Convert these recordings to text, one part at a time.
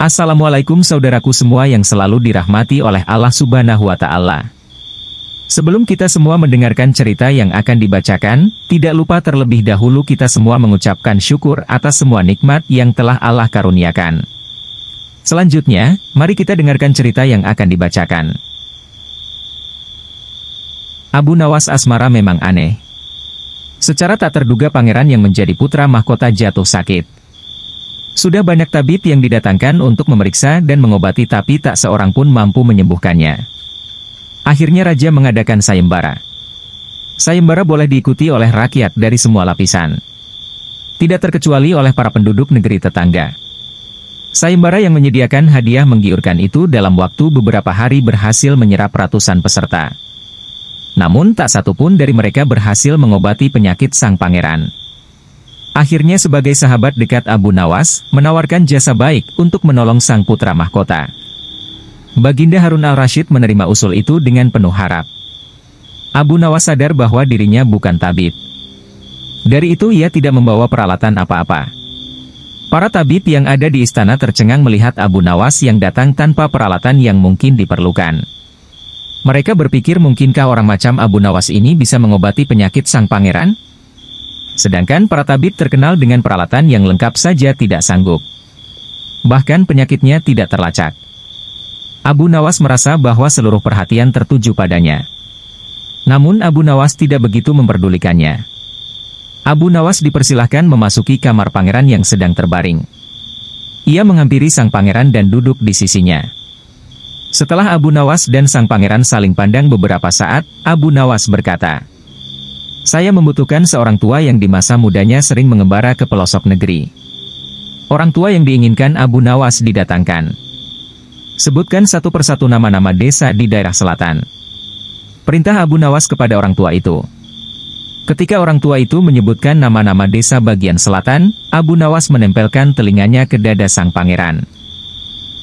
Assalamualaikum saudaraku semua yang selalu dirahmati oleh Allah Subhanahu wa Ta'ala. Sebelum kita semua mendengarkan cerita yang akan dibacakan, tidak lupa terlebih dahulu kita semua mengucapkan syukur atas semua nikmat yang telah Allah karuniakan. Selanjutnya, mari kita dengarkan cerita yang akan dibacakan. Abu Nawas asmara memang aneh. Secara tak terduga pangeran yang menjadi putra mahkota jatuh sakit. Sudah banyak tabib yang didatangkan untuk memeriksa dan mengobati tapi tak seorang pun mampu menyembuhkannya. Akhirnya raja mengadakan sayembara. Sayembara boleh diikuti oleh rakyat dari semua lapisan. Tidak terkecuali oleh para penduduk negeri tetangga. Sayembara yang menyediakan hadiah menggiurkan itu dalam waktu beberapa hari berhasil menyerap ratusan peserta. Namun tak satu pun dari mereka berhasil mengobati penyakit sang pangeran. Akhirnya sebagai sahabat dekat Abu Nawas, menawarkan jasa baik untuk menolong sang putra mahkota. Baginda Harun al-Rasyid menerima usul itu dengan penuh harap. Abu Nawas sadar bahwa dirinya bukan tabib. Dari itu ia tidak membawa peralatan apa-apa. Para tabib yang ada di istana tercengang melihat Abu Nawas yang datang tanpa peralatan yang mungkin diperlukan. Mereka berpikir mungkinkah orang macam Abu Nawas ini bisa mengobati penyakit sang pangeran? Sedangkan para tabib terkenal dengan peralatan yang lengkap saja tidak sanggup. Bahkan penyakitnya tidak terlacak. Abu Nawas merasa bahwa seluruh perhatian tertuju padanya. Namun Abu Nawas tidak begitu memperdulikannya. Abu Nawas dipersilahkan memasuki kamar pangeran yang sedang terbaring. Ia menghampiri sang pangeran dan duduk di sisinya. Setelah Abu Nawas dan sang pangeran saling pandang beberapa saat, Abu Nawas berkata, "Saya membutuhkan seorang tua yang di masa mudanya sering mengembara ke pelosok negeri." Orang tua yang diinginkan Abu Nawas didatangkan. Sebutkan satu persatu nama-nama desa di daerah selatan. Perintah Abu Nawas kepada orang tua itu. Ketika orang tua itu menyebutkan nama-nama desa bagian selatan, Abu Nawas menempelkan telinganya ke dada sang pangeran.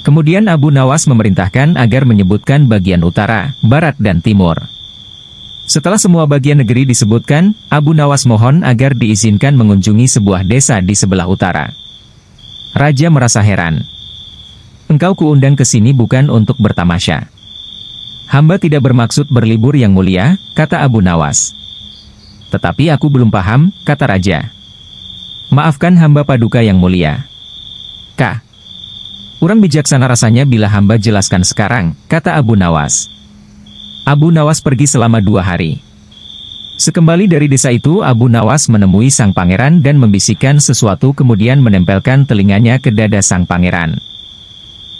Kemudian Abu Nawas memerintahkan agar menyebutkan bagian utara, barat dan timur. Setelah semua bagian negeri disebutkan, Abu Nawas mohon agar diizinkan mengunjungi sebuah desa di sebelah utara. Raja merasa heran. "Engkau kuundang ke sini bukan untuk bertamasya." "Hamba tidak bermaksud berlibur yang mulia," kata Abu Nawas. "Tetapi aku belum paham," kata raja. "Maafkan hamba paduka yang mulia." "Kah? Urang bijaksana rasanya bila hamba jelaskan sekarang," kata Abu Nawas. Abu Nawas pergi selama 2 hari. Sekembali dari desa itu, Abu Nawas menemui sang pangeran dan membisikkan sesuatu kemudian menempelkan telinganya ke dada sang pangeran.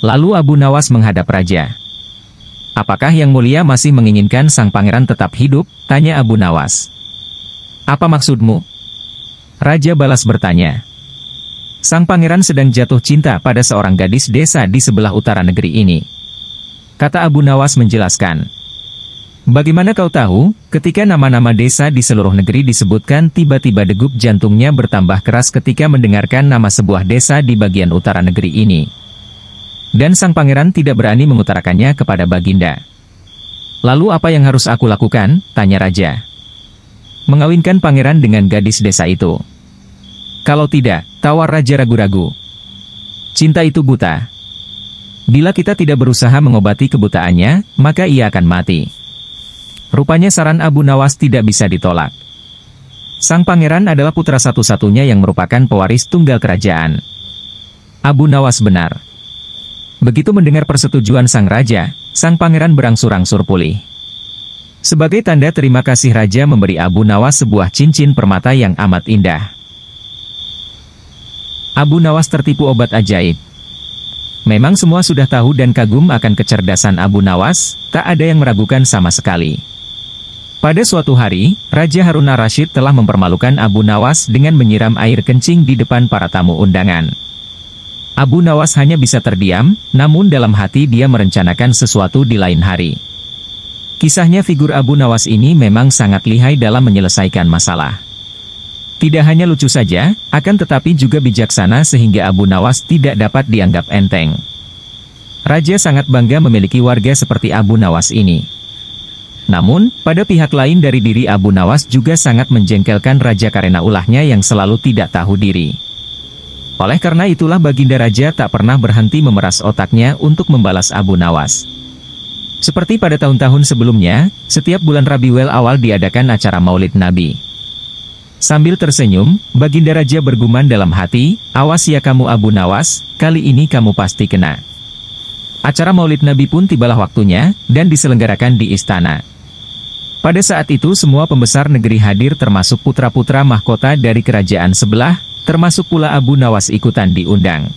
Lalu Abu Nawas menghadap raja. "Apakah yang mulia masih menginginkan sang pangeran tetap hidup?" tanya Abu Nawas. "Apa maksudmu?" Raja balas bertanya. "Sang pangeran sedang jatuh cinta pada seorang gadis desa di sebelah utara negeri ini," kata Abu Nawas menjelaskan. "Bagaimana kau tahu?" Ketika nama-nama desa di seluruh negeri disebutkan, tiba-tiba degup jantungnya bertambah keras ketika mendengarkan nama sebuah desa di bagian utara negeri ini. Dan sang pangeran tidak berani mengutarakannya kepada baginda. "Lalu apa yang harus aku lakukan?" tanya raja. "Mengawinkan pangeran dengan gadis desa itu." "Kalau tidak," tawar raja ragu-ragu. "Cinta itu buta. Bila kita tidak berusaha mengobati kebutaannya, maka ia akan mati." Rupanya saran Abu Nawas tidak bisa ditolak. Sang pangeran adalah putra satu-satunya yang merupakan pewaris tunggal kerajaan. Abu Nawas benar. Begitu mendengar persetujuan sang raja, sang pangeran berangsur-angsur pulih. Sebagai tanda terima kasih raja memberi Abu Nawas sebuah cincin permata yang amat indah. Abu Nawas tertipu obat ajaib. Memang semua sudah tahu dan kagum akan kecerdasan Abu Nawas, tak ada yang meragukan sama sekali. Pada suatu hari, Raja Harun al-Rasyid telah mempermalukan Abu Nawas dengan menyiram air kencing di depan para tamu undangan. Abu Nawas hanya bisa terdiam, namun dalam hati dia merencanakan sesuatu di lain hari. Kisahnya figur Abu Nawas ini memang sangat lihai dalam menyelesaikan masalah. Tidak hanya lucu saja, akan tetapi juga bijaksana sehingga Abu Nawas tidak dapat dianggap enteng. Raja sangat bangga memiliki warga seperti Abu Nawas ini. Namun, pada pihak lain dari diri Abu Nawas juga sangat menjengkelkan raja karena ulahnya yang selalu tidak tahu diri. Oleh karena itulah Baginda Raja tak pernah berhenti memeras otaknya untuk membalas Abu Nawas. Seperti pada tahun-tahun sebelumnya, setiap bulan Rabiul Awal diadakan acara Maulid Nabi. Sambil tersenyum, Baginda Raja bergumam dalam hati, "Awas ya kamu Abu Nawas, kali ini kamu pasti kena." Acara Maulid Nabi pun tibalah waktunya, dan diselenggarakan di istana. Pada saat itu semua pembesar negeri hadir termasuk putra-putra mahkota dari kerajaan sebelah, termasuk pula Abu Nawas ikutan diundang.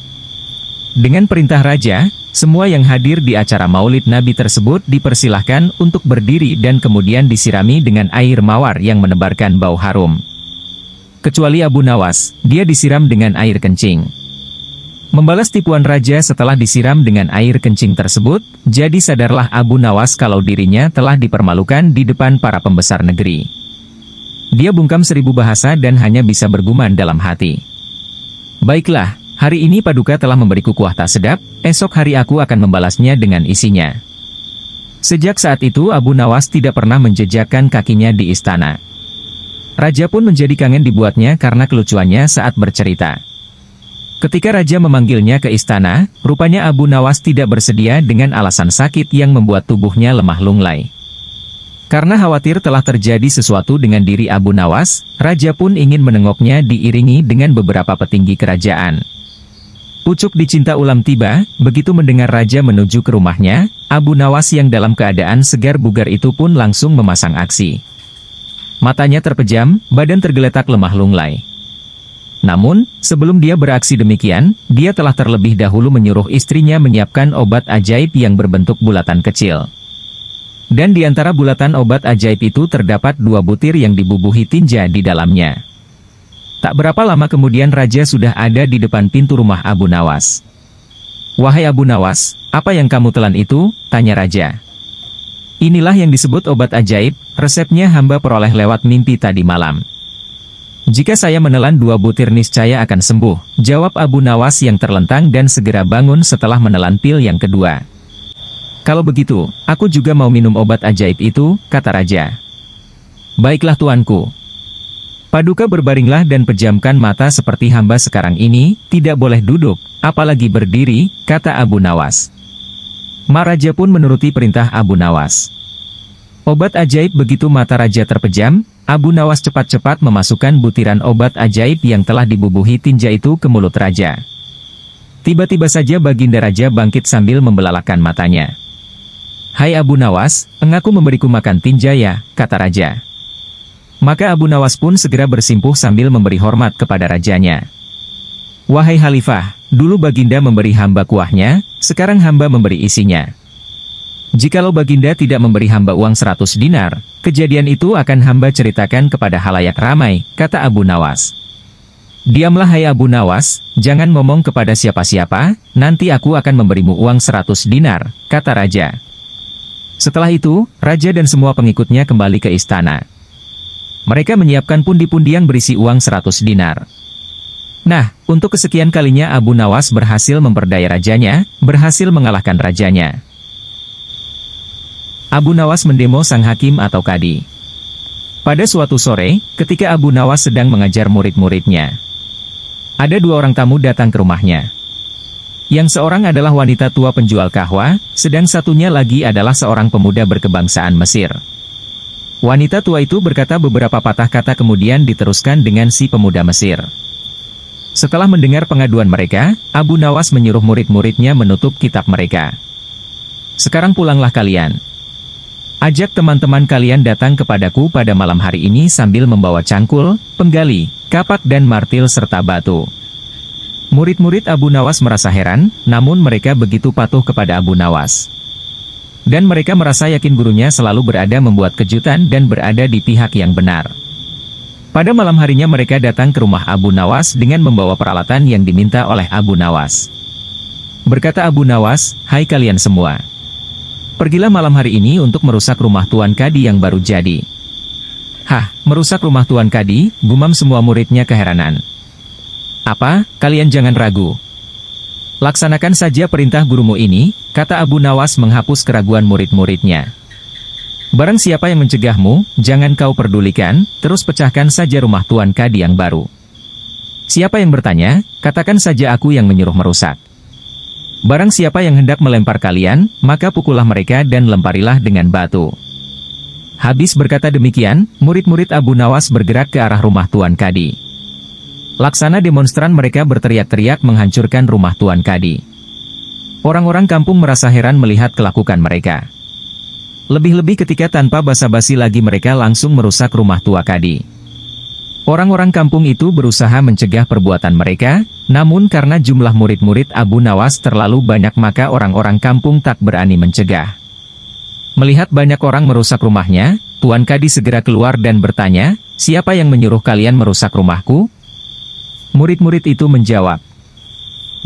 Dengan perintah raja, semua yang hadir di acara Maulid Nabi tersebut dipersilahkan untuk berdiri dan kemudian disirami dengan air mawar yang menebarkan bau harum. Kecuali Abu Nawas, dia disiram dengan air kencing. Membalas tipuan raja setelah disiram dengan air kencing tersebut, jadi sadarlah Abu Nawas kalau dirinya telah dipermalukan di depan para pembesar negeri. Dia bungkam 1000 bahasa dan hanya bisa bergumam dalam hati. "Baiklah, hari ini Paduka telah memberiku kuah tak sedap, esok hari aku akan membalasnya dengan isinya." Sejak saat itu Abu Nawas tidak pernah menjejakkan kakinya di istana. Raja pun menjadi kangen dibuatnya karena kelucuannya saat bercerita. Ketika raja memanggilnya ke istana, rupanya Abu Nawas tidak bersedia dengan alasan sakit yang membuat tubuhnya lemah lunglai. Karena khawatir telah terjadi sesuatu dengan diri Abu Nawas, raja pun ingin menengoknya diiringi dengan beberapa petinggi kerajaan. Pucuk dicinta ulam tiba, begitu mendengar raja menuju ke rumahnya, Abu Nawas yang dalam keadaan segar bugar itu pun langsung memasang aksi. Matanya terpejam, badan tergeletak lemah lunglai. Namun, sebelum dia beraksi demikian, dia telah terlebih dahulu menyuruh istrinya menyiapkan obat ajaib yang berbentuk bulatan kecil. Dan di antara bulatan obat ajaib itu terdapat 2 butir yang dibubuhi tinja di dalamnya. Tak berapa lama kemudian raja sudah ada di depan pintu rumah Abu Nawas. "Wahai Abu Nawas, apa yang kamu telan itu?" tanya raja. "Inilah yang disebut obat ajaib, resepnya hamba peroleh lewat mimpi tadi malam. Jika saya menelan 2 butir niscaya akan sembuh," jawab Abu Nawas yang terlentang dan segera bangun setelah menelan pil yang kedua. "Kalau begitu, aku juga mau minum obat ajaib itu," kata raja. "Baiklah tuanku." Paduka berbaringlah dan pejamkan mata seperti hamba sekarang ini, tidak boleh duduk, apalagi berdiri, kata Abu Nawas. Maharaja pun menuruti perintah Abu Nawas. Obat ajaib begitu mata raja terpejam, Abu Nawas cepat-cepat memasukkan butiran obat ajaib yang telah dibubuhi tinja itu ke mulut raja. Tiba-tiba saja Baginda Raja bangkit sambil membelalakan matanya. "Hai Abu Nawas, engkau memberiku makan tinja ya," kata raja. Maka Abu Nawas pun segera bersimpuh sambil memberi hormat kepada rajanya. "Wahai Khalifah, dulu Baginda memberi hamba kuahnya, sekarang hamba memberi isinya. Jikalau Baginda tidak memberi hamba uang 100 dinar, kejadian itu akan hamba ceritakan kepada halayak ramai," kata Abu Nawas. "Diamlah hai Abu Nawas, jangan ngomong kepada siapa-siapa, nanti aku akan memberimu uang 100 dinar, kata raja. Setelah itu, raja dan semua pengikutnya kembali ke istana. Mereka menyiapkan pundi-pundi yang berisi uang 100 dinar. Nah, untuk kesekian kalinya Abu Nawas berhasil memperdaya rajanya, berhasil mengalahkan rajanya. Abu Nawas mendemo sang hakim atau kadi. Pada suatu sore, ketika Abu Nawas sedang mengajar murid-muridnya, ada 2 orang tamu datang ke rumahnya. Yang seorang adalah wanita tua penjual kahwa, sedang satunya lagi adalah seorang pemuda berkebangsaan Mesir. Wanita tua itu berkata beberapa patah kata kemudian diteruskan dengan si pemuda Mesir. Setelah mendengar pengaduan mereka, Abu Nawas menyuruh murid-muridnya menutup kitab mereka. "Sekarang pulanglah kalian. Ajak teman-teman kalian datang kepadaku pada malam hari ini sambil membawa cangkul, penggali, kapak dan martil serta batu." Murid-murid Abu Nawas merasa heran, namun mereka begitu patuh kepada Abu Nawas. Dan mereka merasa yakin gurunya selalu berada membuat kejutan dan berada di pihak yang benar. Pada malam harinya mereka datang ke rumah Abu Nawas dengan membawa peralatan yang diminta oleh Abu Nawas. Berkata Abu Nawas, "Hai kalian semua. Pergilah malam hari ini untuk merusak rumah Tuan Kadi yang baru jadi." "Hah, merusak rumah Tuan Kadi?" gumam semua muridnya keheranan. "Apa, kalian jangan ragu. Laksanakan saja perintah gurumu ini," kata Abu Nawas menghapus keraguan murid-muridnya. "Barang siapa yang mencegahmu, jangan kau perdulikan, terus pecahkan saja rumah Tuan Kadi yang baru." Siapa yang bertanya, katakan saja aku yang menyuruh merusak. Barang siapa yang hendak melempar kalian, maka pukullah mereka dan lemparilah dengan batu. Habis berkata demikian, murid-murid Abu Nawas bergerak ke arah rumah Tuan Kadi. Laksana demonstran mereka berteriak-teriak menghancurkan rumah Tuan Kadi. Orang-orang kampung merasa heran melihat kelakukan mereka. Lebih-lebih ketika tanpa basa-basi lagi mereka langsung merusak rumah tua Kadi. Orang-orang kampung itu berusaha mencegah perbuatan mereka, namun karena jumlah murid-murid Abu Nawas terlalu banyak maka orang-orang kampung tak berani mencegah. Melihat banyak orang merusak rumahnya, Tuan Kadi segera keluar dan bertanya, siapa yang menyuruh kalian merusak rumahku? Murid-murid itu menjawab,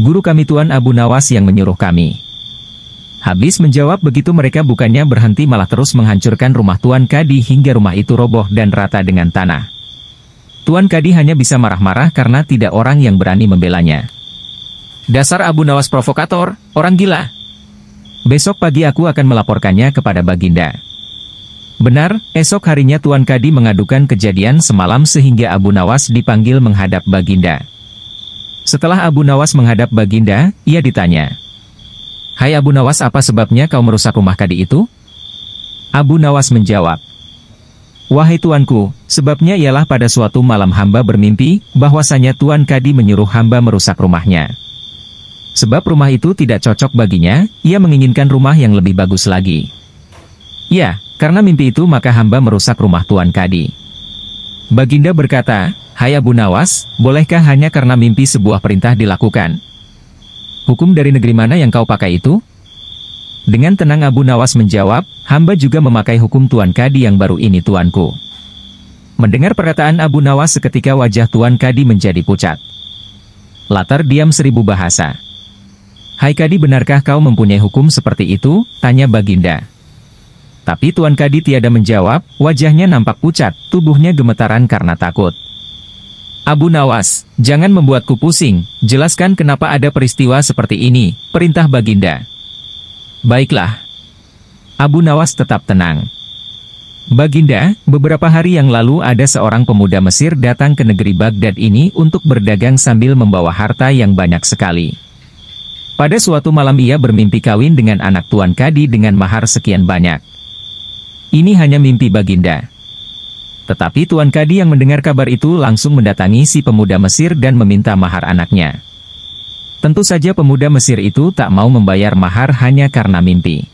guru kami Tuan Abu Nawas yang menyuruh kami. Habis menjawab begitu mereka bukannya berhenti malah terus menghancurkan rumah Tuan Kadi hingga rumah itu roboh dan rata dengan tanah. Tuan Kadi hanya bisa marah-marah karena tidak orang yang berani membelanya. Dasar Abu Nawas provokator, orang gila. Besok pagi aku akan melaporkannya kepada Baginda. Benar, esok harinya Tuan Kadi mengadukan kejadian semalam sehingga Abu Nawas dipanggil menghadap Baginda. Setelah Abu Nawas menghadap Baginda, ia ditanya, "Hai Abu Nawas, apa sebabnya kau merusak rumah Kadi itu?" Abu Nawas menjawab, "Wahai tuanku, sebabnya ialah pada suatu malam hamba bermimpi, bahwasanya Tuan Kadi menyuruh hamba merusak rumahnya. Sebab rumah itu tidak cocok baginya, ia menginginkan rumah yang lebih bagus lagi. Ya, karena mimpi itu maka hamba merusak rumah Tuan Kadi." Baginda berkata, "Hai Abu Nawas, bolehkah hanya karena mimpi sebuah perintah dilakukan? Hukum dari negeri mana yang kau pakai itu?" Dengan tenang Abu Nawas menjawab, "Hamba juga memakai hukum Tuan Kadi yang baru ini tuanku." Mendengar perkataan Abu Nawas seketika wajah Tuan Kadi menjadi pucat. Latar diam 1000 bahasa. "Hai Kadi, benarkah kau mempunyai hukum seperti itu?" tanya Baginda. Tapi Tuan Kadi tiada menjawab, wajahnya nampak pucat, tubuhnya gemetaran karena takut. "Abu Nawas, jangan membuatku pusing, jelaskan kenapa ada peristiwa seperti ini," perintah Baginda. "Baiklah." Abu Nawas tetap tenang. "Baginda, beberapa hari yang lalu ada seorang pemuda Mesir datang ke negeri Baghdad ini untuk berdagang sambil membawa harta yang banyak sekali. Pada suatu malam ia bermimpi kawin dengan anak Tuan Kadi dengan mahar sekian banyak. Ini hanya mimpi Baginda." Tetapi Tuan Kadi yang mendengar kabar itu langsung mendatangi si pemuda Mesir dan meminta mahar anaknya. Tentu saja pemuda Mesir itu tak mau membayar mahar hanya karena mimpi.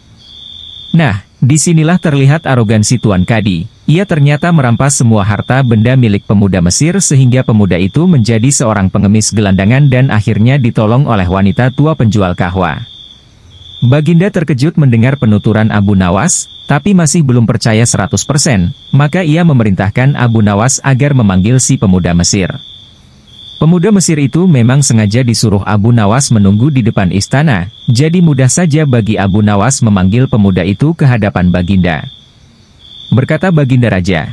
Nah, disinilah terlihat arogansi Tuan Kadi. Ia ternyata merampas semua harta benda milik pemuda Mesir sehingga pemuda itu menjadi seorang pengemis gelandangan dan akhirnya ditolong oleh wanita tua penjual kahwa. Baginda terkejut mendengar penuturan Abu Nawas, tapi masih belum percaya 100%, maka ia memerintahkan Abu Nawas agar memanggil si pemuda Mesir. Pemuda Mesir itu memang sengaja disuruh Abu Nawas menunggu di depan istana, jadi mudah saja bagi Abu Nawas memanggil pemuda itu ke hadapan Baginda. Berkata Baginda Raja,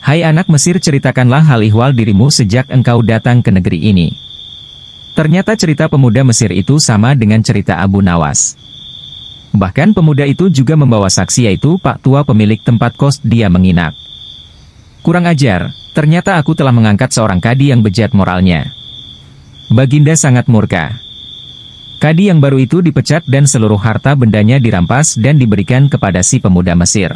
"Hai anak Mesir, ceritakanlah hal ihwal dirimu sejak engkau datang ke negeri ini." Ternyata cerita pemuda Mesir itu sama dengan cerita Abu Nawas. Bahkan pemuda itu juga membawa saksi yaitu Pak Tua pemilik tempat kos dia menginap. "Kurang ajar, ternyata aku telah mengangkat seorang kadi yang bejat moralnya." Baginda sangat murka. Kadi yang baru itu dipecat dan seluruh harta bendanya dirampas dan diberikan kepada si pemuda Mesir.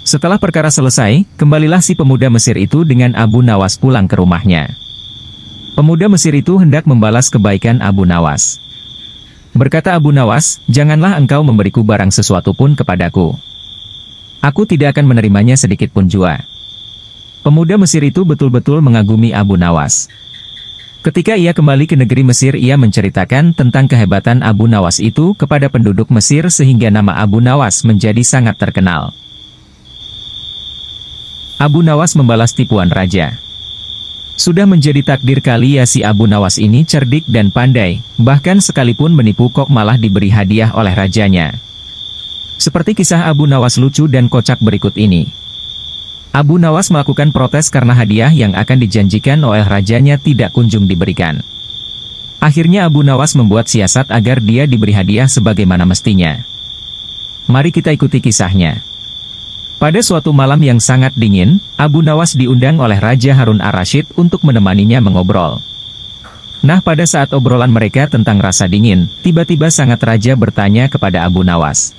Setelah perkara selesai, kembalilah si pemuda Mesir itu dengan Abu Nawas pulang ke rumahnya. Pemuda Mesir itu hendak membalas kebaikan Abu Nawas. Berkata Abu Nawas, "Janganlah engkau memberiku barang sesuatu pun kepadaku. Aku tidak akan menerimanya sedikit pun jua." Pemuda Mesir itu betul-betul mengagumi Abu Nawas. Ketika ia kembali ke negeri Mesir, ia menceritakan tentang kehebatan Abu Nawas itu kepada penduduk Mesir sehingga nama Abu Nawas menjadi sangat terkenal. Abu Nawas membalas tipuan raja. Sudah menjadi takdir kali ya si Abu Nawas ini cerdik dan pandai, bahkan sekalipun menipu kok malah diberi hadiah oleh rajanya. Seperti kisah Abu Nawas lucu dan kocak berikut ini. Abu Nawas melakukan protes karena hadiah yang akan dijanjikan oleh rajanya tidak kunjung diberikan. Akhirnya Abu Nawas membuat siasat agar dia diberi hadiah sebagaimana mestinya. Mari kita ikuti kisahnya. Pada suatu malam yang sangat dingin, Abu Nawas diundang oleh Raja Harun ar-Rasyid untuk menemaninya mengobrol. Nah, pada saat obrolan mereka tentang rasa dingin, tiba-tiba sangat raja bertanya kepada Abu Nawas.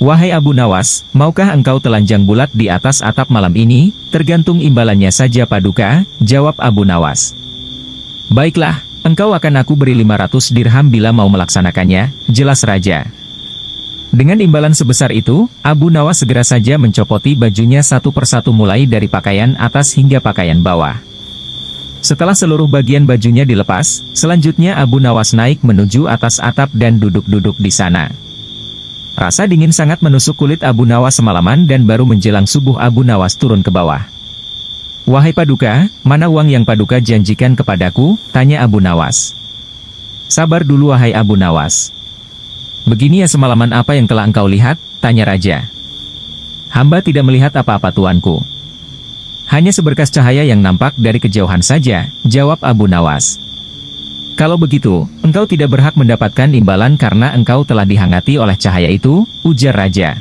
"Wahai Abu Nawas, maukah engkau telanjang bulat di atas atap malam ini? Tergantung imbalannya saja Paduka," jawab Abu Nawas. "Baiklah, engkau akan aku beri 500 dirham bila mau melaksanakannya," jelas raja. Dengan imbalan sebesar itu, Abu Nawas segera saja mencopoti bajunya satu persatu mulai dari pakaian atas hingga pakaian bawah. Setelah seluruh bagian bajunya dilepas, selanjutnya Abu Nawas naik menuju atas atap dan duduk-duduk di sana. Rasa dingin sangat menusuk kulit Abu Nawas semalaman dan baru menjelang subuh Abu Nawas turun ke bawah. "Wahai Paduka, mana uang yang Paduka janjikan kepadaku?" tanya Abu Nawas. "Sabar dulu wahai Abu Nawas. Begini ya semalaman apa yang telah engkau lihat?" tanya raja. "Hamba tidak melihat apa-apa tuanku. Hanya seberkas cahaya yang nampak dari kejauhan saja," jawab Abu Nawas. "Kalau begitu, engkau tidak berhak mendapatkan imbalan karena engkau telah dihangati oleh cahaya itu," ujar raja.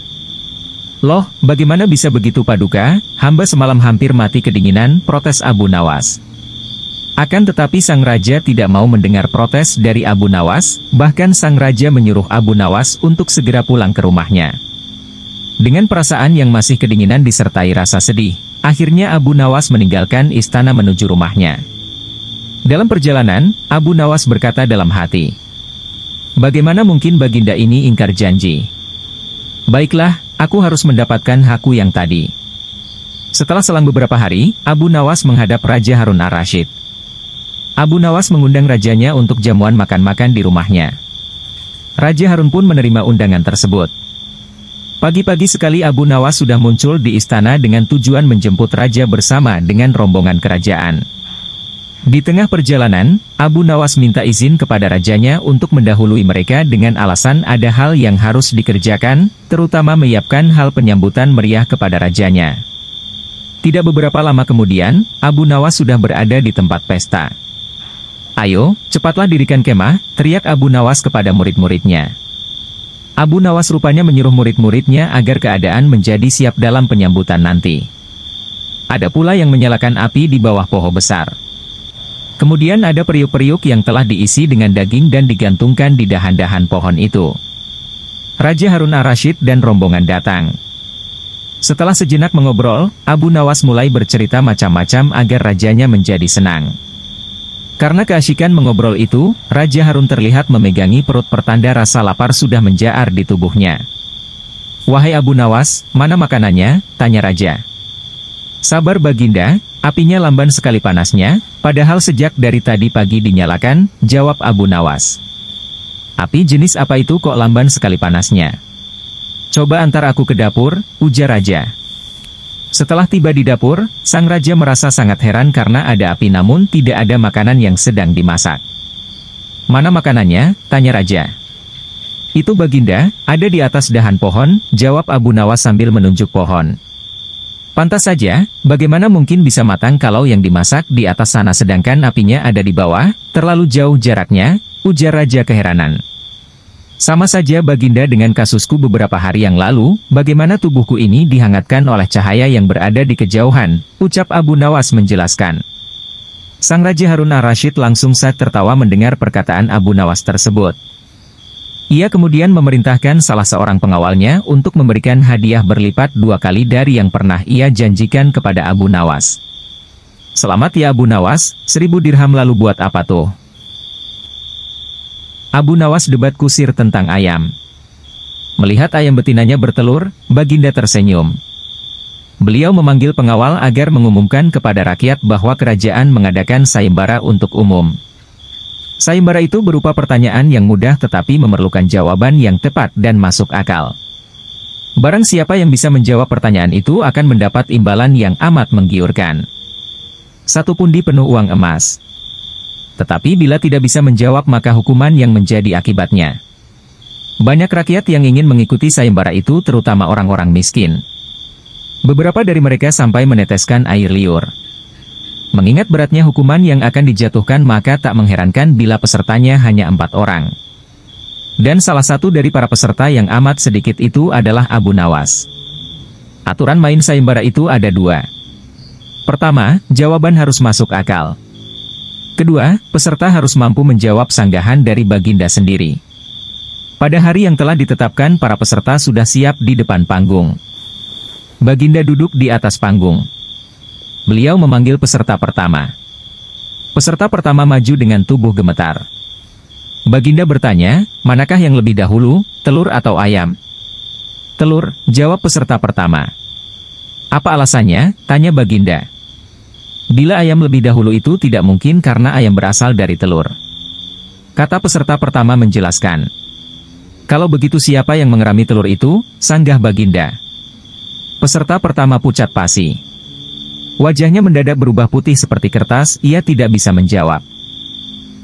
"Loh, bagaimana bisa begitu Paduka? Hamba semalam hampir mati kedinginan," protes Abu Nawas. Akan tetapi sang raja tidak mau mendengar protes dari Abu Nawas, bahkan sang raja menyuruh Abu Nawas untuk segera pulang ke rumahnya. Dengan perasaan yang masih kedinginan disertai rasa sedih, akhirnya Abu Nawas meninggalkan istana menuju rumahnya. Dalam perjalanan, Abu Nawas berkata dalam hati, "Bagaimana mungkin baginda ini ingkar janji? Baiklah, aku harus mendapatkan hakku yang tadi." Setelah selang beberapa hari, Abu Nawas menghadap Raja Harun ar-Rasyid. Abu Nawas mengundang rajanya untuk jamuan makan-makan di rumahnya. Raja Harun pun menerima undangan tersebut. Pagi-pagi sekali Abu Nawas sudah muncul di istana dengan tujuan menjemput raja bersama dengan rombongan kerajaan. Di tengah perjalanan, Abu Nawas minta izin kepada rajanya untuk mendahului mereka dengan alasan ada hal yang harus dikerjakan, terutama menyiapkan hal penyambutan meriah kepada rajanya. Tidak beberapa lama kemudian, Abu Nawas sudah berada di tempat pesta. "Ayo, cepatlah dirikan kemah," teriak Abu Nawas kepada murid-muridnya. Abu Nawas rupanya menyuruh murid-muridnya agar keadaan menjadi siap dalam penyambutan nanti. Ada pula yang menyalakan api di bawah pohon besar. Kemudian ada periuk-periuk yang telah diisi dengan daging dan digantungkan di dahan-dahan pohon itu. Raja Harun ar-Rasyid dan rombongan datang. Setelah sejenak mengobrol, Abu Nawas mulai bercerita macam-macam agar rajanya menjadi senang. Karena keasyikan mengobrol itu, Raja Harun terlihat memegangi perut pertanda rasa lapar sudah menjaar di tubuhnya. "Wahai Abu Nawas, mana makanannya?" tanya raja. "Sabar baginda, apinya lamban sekali panasnya, padahal sejak dari tadi pagi dinyalakan," jawab Abu Nawas. "Api jenis apa itu kok lamban sekali panasnya?" "Coba antar aku ke dapur," ujar raja. Setelah tiba di dapur, sang raja merasa sangat heran karena ada api namun tidak ada makanan yang sedang dimasak. "Mana makanannya?" tanya raja. "Itu baginda, ada di atas dahan pohon," jawab Abu Nawas sambil menunjuk pohon. "Pantas saja, bagaimana mungkin bisa matang kalau yang dimasak di atas sana sedangkan apinya ada di bawah, terlalu jauh jaraknya," ujar raja keheranan. "Sama saja baginda dengan kasusku beberapa hari yang lalu, bagaimana tubuhku ini dihangatkan oleh cahaya yang berada di kejauhan," ucap Abu Nawas menjelaskan. Sang Raja Harun ar-Rasyid langsung sak tertawa mendengar perkataan Abu Nawas tersebut. Ia kemudian memerintahkan salah seorang pengawalnya untuk memberikan hadiah berlipat 2 kali dari yang pernah ia janjikan kepada Abu Nawas. "Selamat ya Abu Nawas, 1000 dirham lalu buat apa tuh?" Abu Nawas debat kusir tentang ayam. Melihat ayam betinanya bertelur, baginda tersenyum. Beliau memanggil pengawal agar mengumumkan kepada rakyat bahwa kerajaan mengadakan sayembara untuk umum. Sayembara itu berupa pertanyaan yang mudah tetapi memerlukan jawaban yang tepat dan masuk akal. Barang siapa yang bisa menjawab pertanyaan itu akan mendapat imbalan yang amat menggiurkan. 1 pundi penuh uang emas. Tetapi bila tidak bisa menjawab maka hukuman yang menjadi akibatnya. Banyak rakyat yang ingin mengikuti sayembara itu terutama orang-orang miskin. Beberapa dari mereka sampai meneteskan air liur. Mengingat beratnya hukuman yang akan dijatuhkan maka tak mengherankan bila pesertanya hanya 4 orang. Dan salah satu dari para peserta yang amat sedikit itu adalah Abu Nawas. Aturan main sayembara itu ada dua. Pertama, jawaban harus masuk akal. Kedua, peserta harus mampu menjawab sanggahan dari Baginda sendiri. Pada hari yang telah ditetapkan, para peserta sudah siap di depan panggung. Baginda duduk di atas panggung. Beliau memanggil peserta pertama. Peserta pertama maju dengan tubuh gemetar. Baginda bertanya, manakah yang lebih dahulu, telur atau ayam? Telur, jawab peserta pertama. Apa alasannya? Tanya Baginda. Bila ayam lebih dahulu itu tidak mungkin karena ayam berasal dari telur. Kata peserta pertama menjelaskan. Kalau begitu siapa yang mengerami telur itu? Sanggah Baginda. Peserta pertama pucat pasi. Wajahnya mendadak berubah putih seperti kertas, ia tidak bisa menjawab.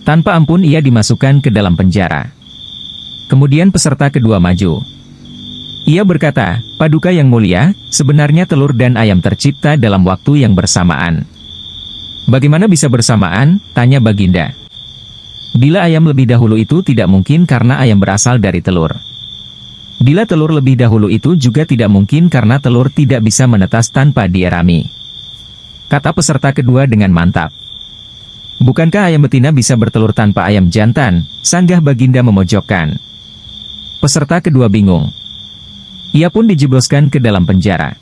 Tanpa ampun ia dimasukkan ke dalam penjara. Kemudian peserta kedua maju. Ia berkata, Paduka yang mulia, sebenarnya telur dan ayam tercipta dalam waktu yang bersamaan. Bagaimana bisa bersamaan? Tanya Baginda. Bila ayam lebih dahulu itu tidak mungkin karena ayam berasal dari telur. Bila telur lebih dahulu itu juga tidak mungkin karena telur tidak bisa menetas tanpa dierami. Kata peserta kedua dengan mantap. Bukankah ayam betina bisa bertelur tanpa ayam jantan? Sanggah Baginda memojokkan. Peserta kedua bingung. Ia pun dijebloskan ke dalam penjara.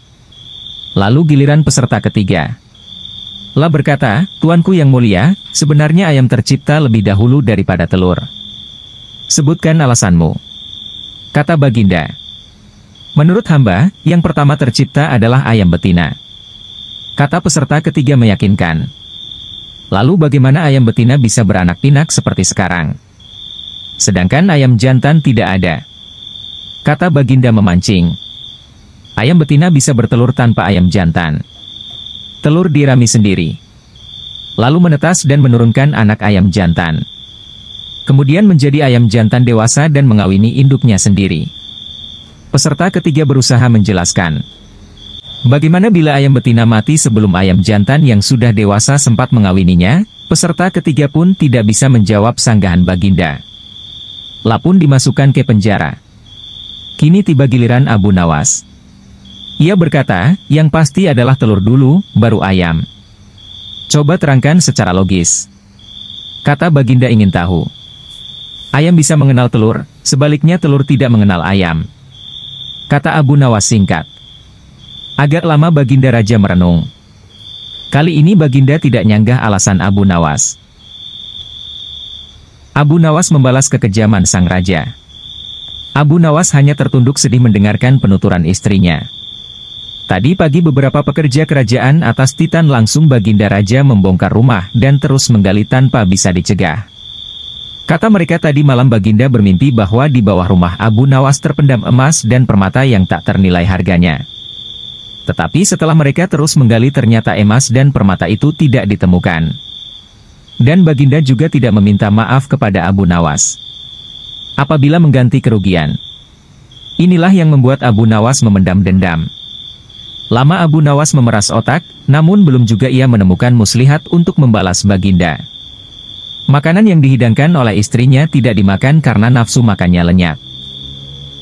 Lalu giliran peserta ketiga. Lah berkata, Tuanku yang mulia, sebenarnya ayam tercipta lebih dahulu daripada telur. Sebutkan alasanmu. Kata Baginda. Menurut hamba, yang pertama tercipta adalah ayam betina. Kata peserta ketiga meyakinkan. Lalu bagaimana ayam betina bisa beranak pinak seperti sekarang? Sedangkan ayam jantan tidak ada. Kata Baginda memancing. Ayam betina bisa bertelur tanpa ayam jantan. Telur dirami sendiri. Lalu menetas dan menurunkan anak ayam jantan. Kemudian menjadi ayam jantan dewasa dan mengawini induknya sendiri. Peserta ketiga berusaha menjelaskan. Bagaimana bila ayam betina mati sebelum ayam jantan yang sudah dewasa sempat mengawininya? Peserta ketiga pun tidak bisa menjawab sanggahan Baginda. Lapun dimasukkan ke penjara. Kini tiba giliran Abu Nawas. Ia berkata, yang pasti adalah telur dulu, baru ayam. Coba terangkan secara logis. Kata Baginda ingin tahu. Ayam bisa mengenal telur, sebaliknya telur tidak mengenal ayam. Kata Abu Nawas singkat. Agak lama Baginda Raja merenung. Kali ini Baginda tidak nyanggah alasan Abu Nawas. Abu Nawas membalas kekejaman sang raja. Abu Nawas hanya tertunduk sedih mendengarkan penuturan istrinya. Tadi pagi beberapa pekerja kerajaan atas Titan langsung Baginda Raja membongkar rumah dan terus menggali tanpa bisa dicegah. Kata mereka tadi malam Baginda bermimpi bahwa di bawah rumah Abu Nawas terpendam emas dan permata yang tak ternilai harganya. Tetapi setelah mereka terus menggali ternyata emas dan permata itu tidak ditemukan. Dan Baginda juga tidak meminta maaf kepada Abu Nawas. Apabila mengganti kerugian. Inilah yang membuat Abu Nawas memendam dendam. Lama Abu Nawas memeras otak, namun belum juga ia menemukan muslihat untuk membalas Baginda. Makanan yang dihidangkan oleh istrinya tidak dimakan karena nafsu makannya lenyap.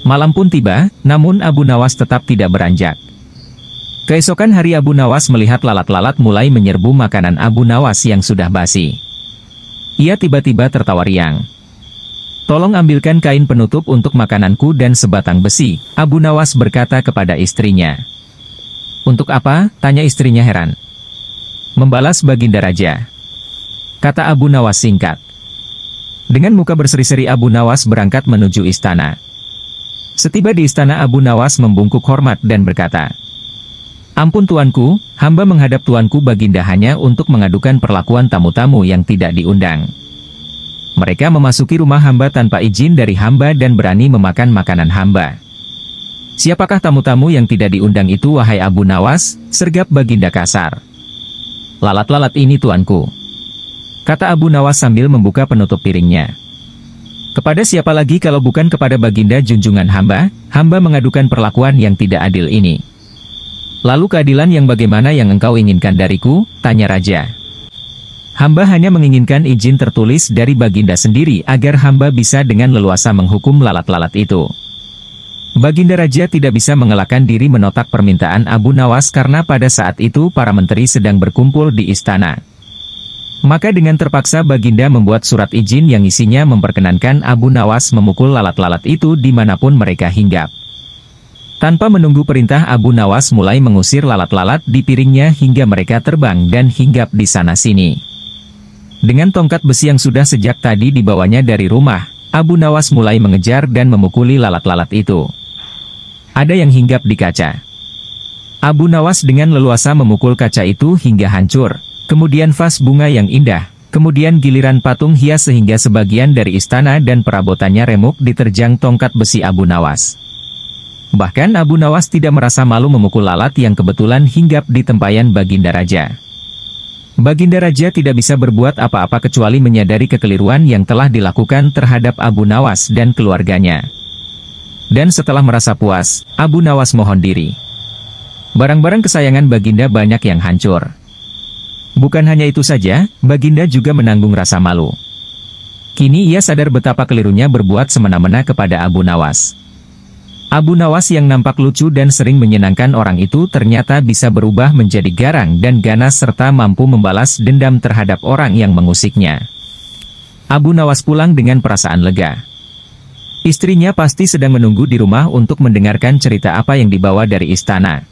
Malam pun tiba, namun Abu Nawas tetap tidak beranjak. Keesokan hari Abu Nawas melihat lalat-lalat mulai menyerbu makanan Abu Nawas yang sudah basi. Ia tiba-tiba tertawa riang. Tolong ambilkan kain penutup untuk makananku dan sebatang besi, Abu Nawas berkata kepada istrinya. Untuk apa? Tanya istrinya heran. Membalas Baginda Raja. Kata Abu Nawas singkat. Dengan muka berseri-seri Abu Nawas berangkat menuju istana. Setiba di istana Abu Nawas membungkuk hormat dan berkata. Ampun tuanku, hamba menghadap tuanku Baginda hanya untuk mengadukan perlakuan tamu-tamu yang tidak diundang. Mereka memasuki rumah hamba tanpa izin dari hamba dan berani memakan makanan hamba. Siapakah tamu-tamu yang tidak diundang itu wahai Abu Nawas? Sergap Baginda kasar. Lalat-lalat ini tuanku. Kata Abu Nawas sambil membuka penutup piringnya. Kepada siapa lagi kalau bukan kepada Baginda junjungan hamba mengadukan perlakuan yang tidak adil ini. Lalu keadilan yang bagaimana yang engkau inginkan dariku? Tanya Raja. Hamba hanya menginginkan izin tertulis dari Baginda sendiri agar hamba bisa dengan leluasa menghukum lalat-lalat itu. Baginda Raja tidak bisa mengelakkan diri menolak permintaan Abu Nawas karena pada saat itu para menteri sedang berkumpul di istana. Maka dengan terpaksa Baginda membuat surat izin yang isinya memperkenankan Abu Nawas memukul lalat-lalat itu dimanapun mereka hinggap. Tanpa menunggu perintah, Abu Nawas mulai mengusir lalat-lalat di piringnya hingga mereka terbang dan hinggap di sana-sini. Dengan tongkat besi yang sudah sejak tadi dibawanya dari rumah, Abu Nawas mulai mengejar dan memukuli lalat-lalat itu. Ada yang hinggap di kaca. Abu Nawas dengan leluasa memukul kaca itu hingga hancur. Kemudian vas bunga yang indah. Kemudian giliran patung hias sehingga sebagian dari istana dan perabotannya remuk diterjang tongkat besi Abu Nawas. Bahkan Abu Nawas tidak merasa malu memukul lalat yang kebetulan hinggap di tempayan Baginda Raja. Baginda Raja tidak bisa berbuat apa-apa kecuali menyadari kekeliruan yang telah dilakukan terhadap Abu Nawas dan keluarganya. Dan setelah merasa puas, Abu Nawas mohon diri. Barang-barang kesayangan Baginda banyak yang hancur. Bukan hanya itu saja, Baginda juga menanggung rasa malu. Kini ia sadar betapa kelirunya berbuat semena-mena kepada Abu Nawas. Abu Nawas yang nampak lucu dan sering menyenangkan orang itu ternyata bisa berubah menjadi garang dan ganas serta mampu membalas dendam terhadap orang yang mengusiknya. Abu Nawas pulang dengan perasaan lega. Istrinya pasti sedang menunggu di rumah untuk mendengarkan cerita apa yang dibawa dari istana.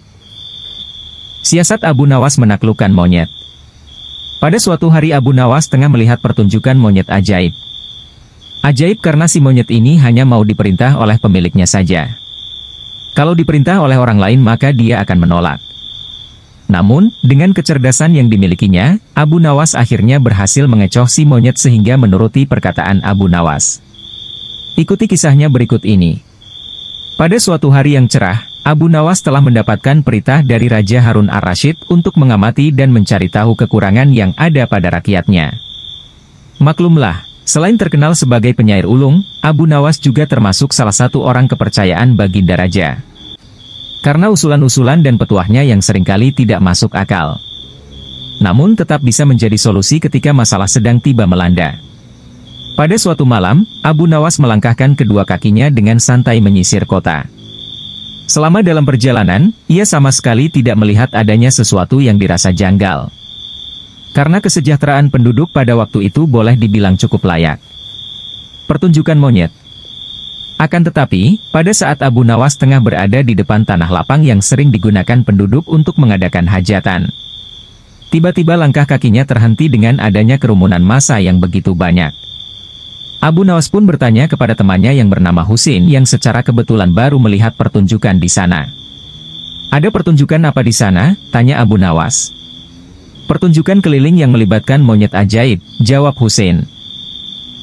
Siasat Abu Nawas menaklukkan monyet. Pada suatu hari Abu Nawas tengah melihat pertunjukan monyet ajaib. Ajaib karena si monyet ini hanya mau diperintah oleh pemiliknya saja. Kalau diperintah oleh orang lain maka dia akan menolak. Namun, dengan kecerdasan yang dimilikinya, Abu Nawas akhirnya berhasil mengecoh si monyet sehingga menuruti perkataan Abu Nawas. Ikuti kisahnya berikut ini. Pada suatu hari yang cerah, Abu Nawas telah mendapatkan perintah dari Raja Harun ar-Rasyid untuk mengamati dan mencari tahu kekurangan yang ada pada rakyatnya. Maklumlah, selain terkenal sebagai penyair ulung, Abu Nawas juga termasuk salah satu orang kepercayaan Baginda Raja. Karena usulan-usulan dan petuahnya yang seringkali tidak masuk akal. Namun tetap bisa menjadi solusi ketika masalah sedang tiba melanda. Pada suatu malam, Abu Nawas melangkahkan kedua kakinya dengan santai menyisir kota. Selama dalam perjalanan, ia sama sekali tidak melihat adanya sesuatu yang dirasa janggal. Karena kesejahteraan penduduk pada waktu itu boleh dibilang cukup layak. Pertunjukan monyet. Akan tetapi, pada saat Abu Nawas tengah berada di depan tanah lapang yang sering digunakan penduduk untuk mengadakan hajatan. Tiba-tiba langkah kakinya terhenti dengan adanya kerumunan massa yang begitu banyak. Abu Nawas pun bertanya kepada temannya yang bernama Husin yang secara kebetulan baru melihat pertunjukan di sana. Ada pertunjukan apa di sana? Tanya Abu Nawas. Pertunjukan keliling yang melibatkan monyet ajaib, jawab Husin.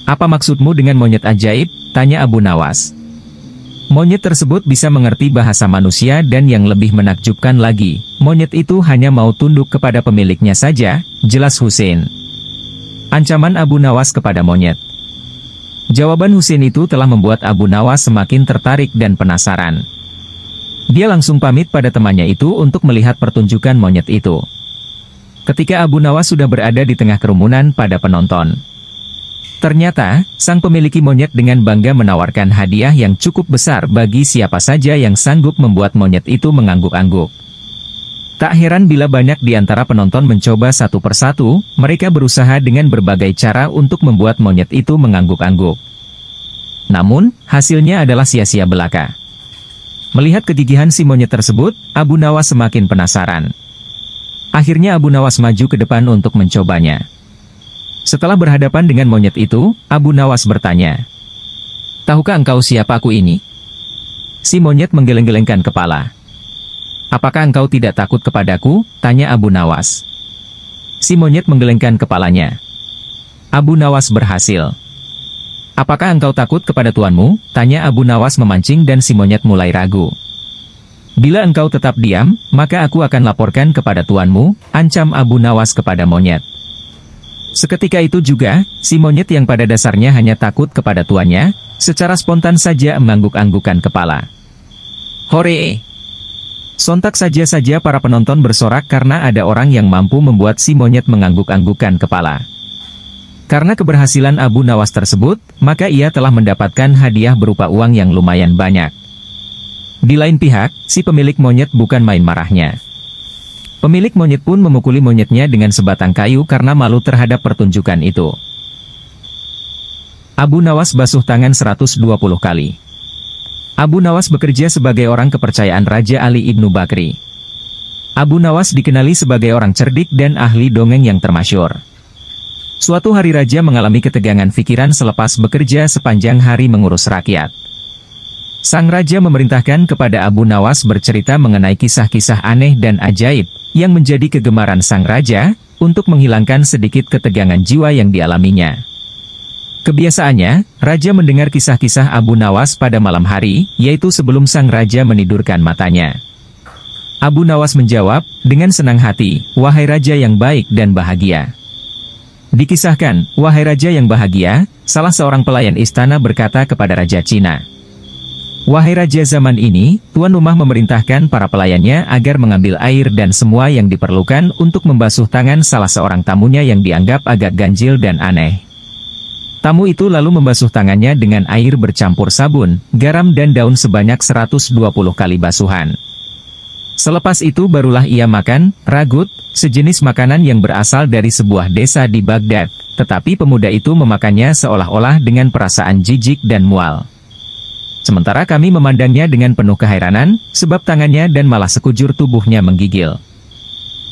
Apa maksudmu dengan monyet ajaib? Tanya Abu Nawas. Monyet tersebut bisa mengerti bahasa manusia dan yang lebih menakjubkan lagi, monyet itu hanya mau tunduk kepada pemiliknya saja, jelas Husin. Ancaman Abu Nawas kepada monyet. Jawaban Husin itu telah membuat Abu Nawas semakin tertarik dan penasaran. Dia langsung pamit pada temannya itu untuk melihat pertunjukan monyet itu. Ketika Abu Nawas sudah berada di tengah kerumunan pada penonton. Ternyata, sang pemiliki monyet dengan bangga menawarkan hadiah yang cukup besar bagi siapa saja yang sanggup membuat monyet itu mengangguk-angguk. Tak heran bila banyak di antara penonton mencoba satu persatu, mereka berusaha dengan berbagai cara untuk membuat monyet itu mengangguk-angguk. Namun, hasilnya adalah sia-sia belaka. Melihat kegigihan si monyet tersebut, Abu Nawas semakin penasaran. Akhirnya Abu Nawas maju ke depan untuk mencobanya. Setelah berhadapan dengan monyet itu, Abu Nawas bertanya, "Tahukah engkau siapa aku ini?" Si monyet menggeleng-gelengkan kepala. "Apakah engkau tidak takut kepadaku?" tanya Abu Nawas. Si monyet menggelengkan kepalanya. Abu Nawas berhasil. "Apakah engkau takut kepada tuanmu?" tanya Abu Nawas memancing dan si monyet mulai ragu. "Bila engkau tetap diam, maka aku akan laporkan kepada tuanmu," ancam Abu Nawas kepada monyet. Seketika itu juga, si monyet yang pada dasarnya hanya takut kepada tuannya, secara spontan saja mengangguk-anggukan kepala. Hore! Sontak saja para penonton bersorak karena ada orang yang mampu membuat si monyet mengangguk-anggukan kepala. Karena keberhasilan Abu Nawas tersebut, maka ia telah mendapatkan hadiah berupa uang yang lumayan banyak. Di lain pihak, si pemilik monyet bukan main marahnya. Pemilik monyet pun memukuli monyetnya dengan sebatang kayu karena malu terhadap pertunjukan itu. Abu Nawas basuh tangan 120 kali. Abu Nawas bekerja sebagai orang kepercayaan Raja Ali Ibnu Bakri. Abu Nawas dikenali sebagai orang cerdik dan ahli dongeng yang termasyur. Suatu hari Raja mengalami ketegangan pikiran selepas bekerja sepanjang hari mengurus rakyat. Sang Raja memerintahkan kepada Abu Nawas bercerita mengenai kisah-kisah aneh dan ajaib, yang menjadi kegemaran Sang Raja, untuk menghilangkan sedikit ketegangan jiwa yang dialaminya. Kebiasaannya, Raja mendengar kisah-kisah Abu Nawas pada malam hari, yaitu sebelum Sang Raja menidurkan matanya. Abu Nawas menjawab, dengan senang hati, "Wahai Raja yang baik dan bahagia." Dikisahkan, "Wahai Raja yang bahagia," salah seorang pelayan istana berkata kepada Raja Cina. "Wahai Raja zaman ini, tuan rumah memerintahkan para pelayannya agar mengambil air dan semua yang diperlukan untuk membasuh tangan salah seorang tamunya yang dianggap agak ganjil dan aneh. Tamu itu lalu membasuh tangannya dengan air bercampur sabun, garam dan daun sebanyak 120 kali basuhan. Selepas itu barulah ia makan ragut, sejenis makanan yang berasal dari sebuah desa di Baghdad, tetapi pemuda itu memakannya seolah-olah dengan perasaan jijik dan mual. Sementara kami memandangnya dengan penuh keheranan, sebab tangannya dan malah sekujur tubuhnya menggigil.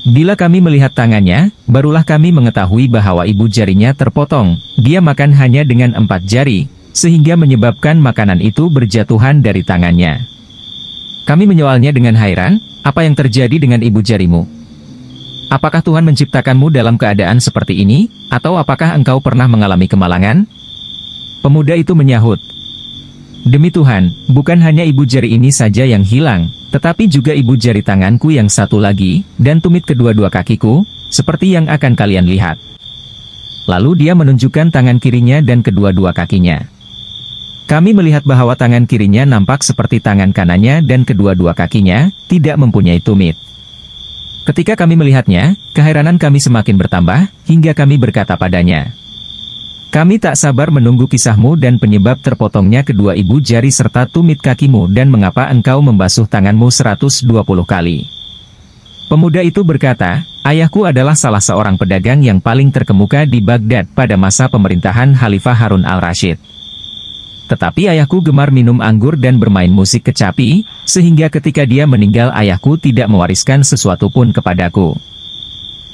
Bila kami melihat tangannya, barulah kami mengetahui bahwa ibu jarinya terpotong, dia makan hanya dengan 4 jari, sehingga menyebabkan makanan itu berjatuhan dari tangannya. Kami menyoalnya dengan heran, apa yang terjadi dengan ibu jarimu? Apakah Tuhan menciptakanmu dalam keadaan seperti ini, atau apakah engkau pernah mengalami kemalangan?" Pemuda itu menyahut, "Demi Tuhan, bukan hanya ibu jari ini saja yang hilang, tetapi juga ibu jari tanganku yang satu lagi, dan tumit kedua-dua kakiku, seperti yang akan kalian lihat." Lalu dia menunjukkan tangan kirinya dan kedua-dua kakinya. Kami melihat bahwa tangan kirinya nampak seperti tangan kanannya dan kedua-dua kakinya tidak mempunyai tumit. Ketika kami melihatnya, keheranan kami semakin bertambah, hingga kami berkata padanya, "Kami tak sabar menunggu kisahmu dan penyebab terpotongnya kedua ibu jari serta tumit kakimu dan mengapa engkau membasuh tanganmu 120 kali. Pemuda itu berkata, "Ayahku adalah salah seorang pedagang yang paling terkemuka di Baghdad pada masa pemerintahan Khalifah Harun al-Rashid. Tetapi ayahku gemar minum anggur dan bermain musik kecapi, sehingga ketika dia meninggal ayahku tidak mewariskan sesuatu pun kepadaku.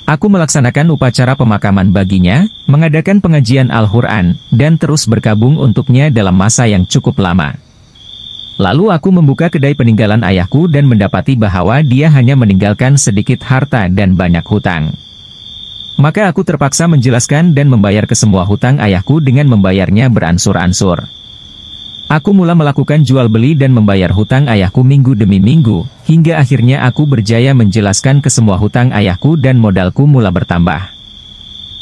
Aku melaksanakan upacara pemakaman baginya, mengadakan pengajian Al-Quran, dan terus berkabung untuknya dalam masa yang cukup lama. Lalu aku membuka kedai peninggalan ayahku dan mendapati bahwa dia hanya meninggalkan sedikit harta dan banyak hutang. Maka aku terpaksa menjelaskan dan membayar ke semua hutang ayahku dengan membayarnya beransur-ansur. Aku mula melakukan jual beli dan membayar hutang ayahku minggu demi minggu, hingga akhirnya aku berjaya menjelaskan ke semua hutang ayahku dan modalku mula bertambah.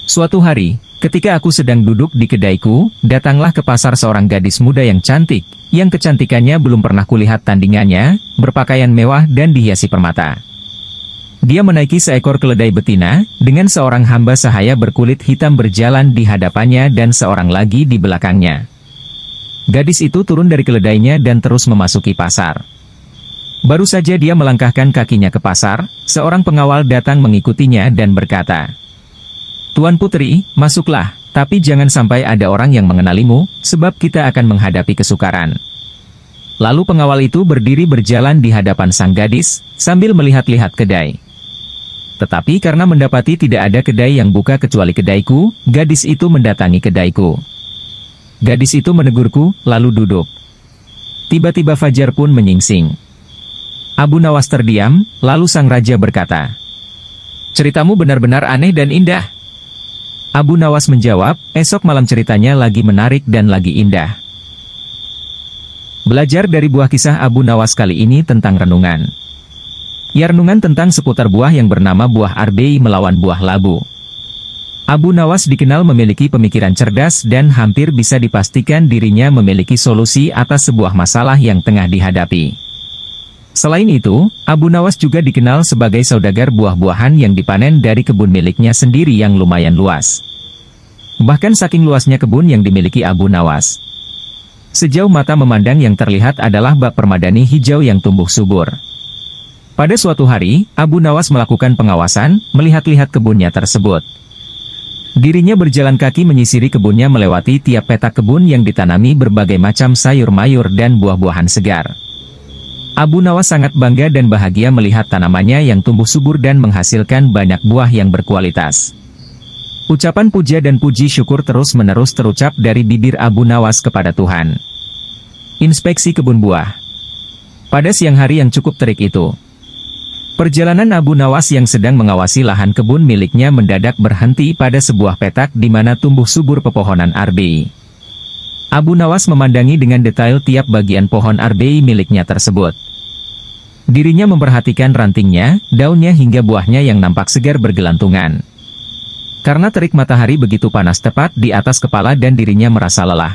Suatu hari, ketika aku sedang duduk di kedaiku, datanglah ke pasar seorang gadis muda yang cantik, yang kecantikannya belum pernah kulihat tandingannya, berpakaian mewah dan dihiasi permata. Dia menaiki seekor keledai betina, dengan seorang hamba sahaya berkulit hitam berjalan di hadapannya dan seorang lagi di belakangnya. Gadis itu turun dari keledainya dan terus memasuki pasar. Baru saja dia melangkahkan kakinya ke pasar, seorang pengawal datang mengikutinya dan berkata, "Tuan Putri, masuklah, tapi jangan sampai ada orang yang mengenalimu, sebab kita akan menghadapi kesukaran." Lalu pengawal itu berdiri berjalan di hadapan sang gadis, sambil melihat-lihat kedai. Tetapi karena mendapati tidak ada kedai yang buka kecuali kedaiku, gadis itu mendatangi kedaiku. Gadis itu menegurku, lalu duduk. Tiba-tiba fajar pun menyingsing. Abu Nawas terdiam, lalu sang raja berkata, "Ceritamu benar-benar aneh dan indah." Abu Nawas menjawab, "Esok malam ceritanya lagi menarik dan lagi indah." Belajar dari buah kisah Abu Nawas kali ini tentang renungan. Ya, renungan tentang seputar buah yang bernama buah arbei melawan buah labu. Abu Nawas dikenal memiliki pemikiran cerdas dan hampir bisa dipastikan dirinya memiliki solusi atas sebuah masalah yang tengah dihadapi. Selain itu, Abu Nawas juga dikenal sebagai saudagar buah-buahan yang dipanen dari kebun miliknya sendiri yang lumayan luas. Bahkan saking luasnya kebun yang dimiliki Abu Nawas, Sejauh mata memandang yang terlihat adalah bak permadani hijau yang tumbuh subur. Pada suatu hari, Abu Nawas melakukan pengawasan, melihat-lihat kebunnya tersebut. Dirinya berjalan kaki menyisiri kebunnya melewati tiap petak kebun yang ditanami berbagai macam sayur mayur dan buah-buahan segar. Abu Nawas sangat bangga dan bahagia melihat tanamannya yang tumbuh subur dan menghasilkan banyak buah yang berkualitas. Ucapan puja dan puji syukur terus-menerus terucap dari bibir Abu Nawas kepada Tuhan. Inspeksi kebun buah. Pada siang hari yang cukup terik itu, perjalanan Abu Nawas yang sedang mengawasi lahan kebun miliknya mendadak berhenti pada sebuah petak di mana tumbuh subur pepohonan arbei. Abu Nawas memandangi dengan detail tiap bagian pohon arbei miliknya tersebut. Dirinya memperhatikan rantingnya, daunnya hingga buahnya yang nampak segar bergelantungan. Karena terik matahari begitu panas tepat di atas kepala dan dirinya merasa lelah.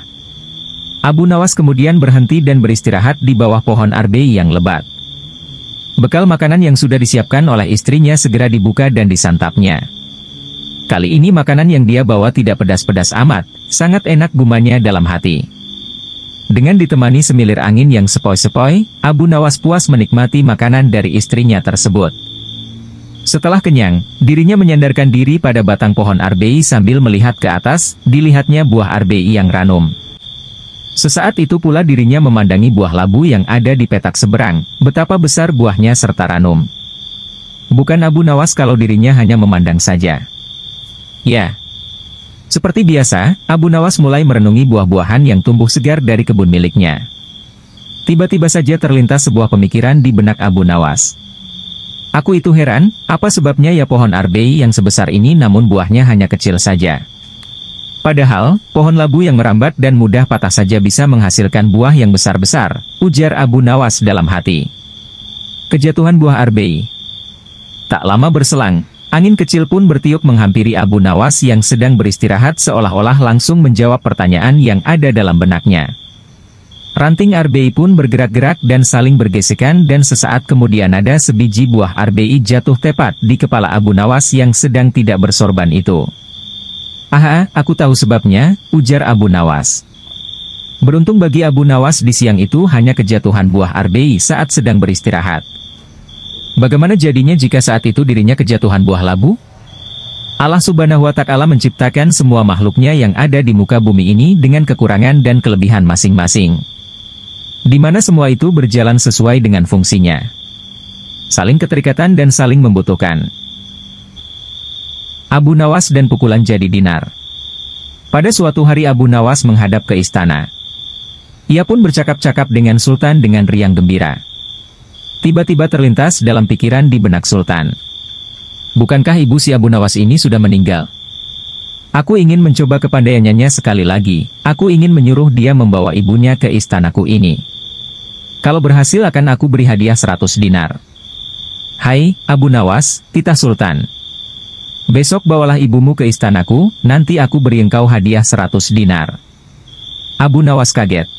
Abu Nawas kemudian berhenti dan beristirahat di bawah pohon arbei yang lebat. Bekal makanan yang sudah disiapkan oleh istrinya segera dibuka dan disantapnya. Kali ini makanan yang dia bawa tidak pedas-pedas amat, sangat enak gumanya dalam hati. Dengan ditemani semilir angin yang sepoi-sepoi, Abu Nawas puas menikmati makanan dari istrinya tersebut. Setelah kenyang, dirinya menyandarkan diri pada batang pohon arbei sambil melihat ke atas, dilihatnya buah arbei yang ranum. Sesaat itu pula dirinya memandangi buah labu yang ada di petak seberang, betapa besar buahnya serta ranum. Bukan Abu Nawas kalau dirinya hanya memandang saja. Ya, seperti biasa, Abu Nawas mulai merenungi buah-buahan yang tumbuh segar dari kebun miliknya. Tiba-tiba saja terlintas sebuah pemikiran di benak Abu Nawas. Aku itu heran, apa sebabnya ya pohon arbei yang sebesar ini namun buahnya hanya kecil saja. Padahal, pohon labu yang merambat dan mudah patah saja bisa menghasilkan buah yang besar-besar, ujar Abu Nawas dalam hati. Kejatuhan buah arbei. Tak lama berselang, angin kecil pun bertiup menghampiri Abu Nawas yang sedang beristirahat seolah-olah langsung menjawab pertanyaan yang ada dalam benaknya. Ranting arbei pun bergerak-gerak dan saling bergesekan dan sesaat kemudian ada sebiji buah arbei jatuh tepat di kepala Abu Nawas yang sedang tidak bersorban itu. Aha, aku tahu sebabnya, ujar Abu Nawas. Beruntung bagi Abu Nawas di siang itu hanya kejatuhan buah arbei saat sedang beristirahat. Bagaimana jadinya jika saat itu dirinya kejatuhan buah labu? Allah Subhanahu wa Ta'ala menciptakan semua makhluknya yang ada di muka bumi ini dengan kekurangan dan kelebihan masing-masing. Di mana semua itu berjalan sesuai dengan fungsinya. Saling keterikatan dan saling membutuhkan. Abu Nawas dan pukulan jadi dinar. Pada suatu hari Abu Nawas menghadap ke istana. Ia pun bercakap-cakap dengan Sultan dengan riang gembira. Tiba-tiba terlintas dalam pikiran di benak Sultan. Bukankah ibu si Abu Nawas ini sudah meninggal? Aku ingin mencoba kepandaiannya sekali lagi. Aku ingin menyuruh dia membawa ibunya ke istanaku ini. Kalau berhasil akan aku beri hadiah 100 dinar. Hai, Abu Nawas, titah Sultan. Besok bawalah ibumu ke istanaku, nanti aku beri engkau hadiah 100 dinar. Abu Nawas kaget.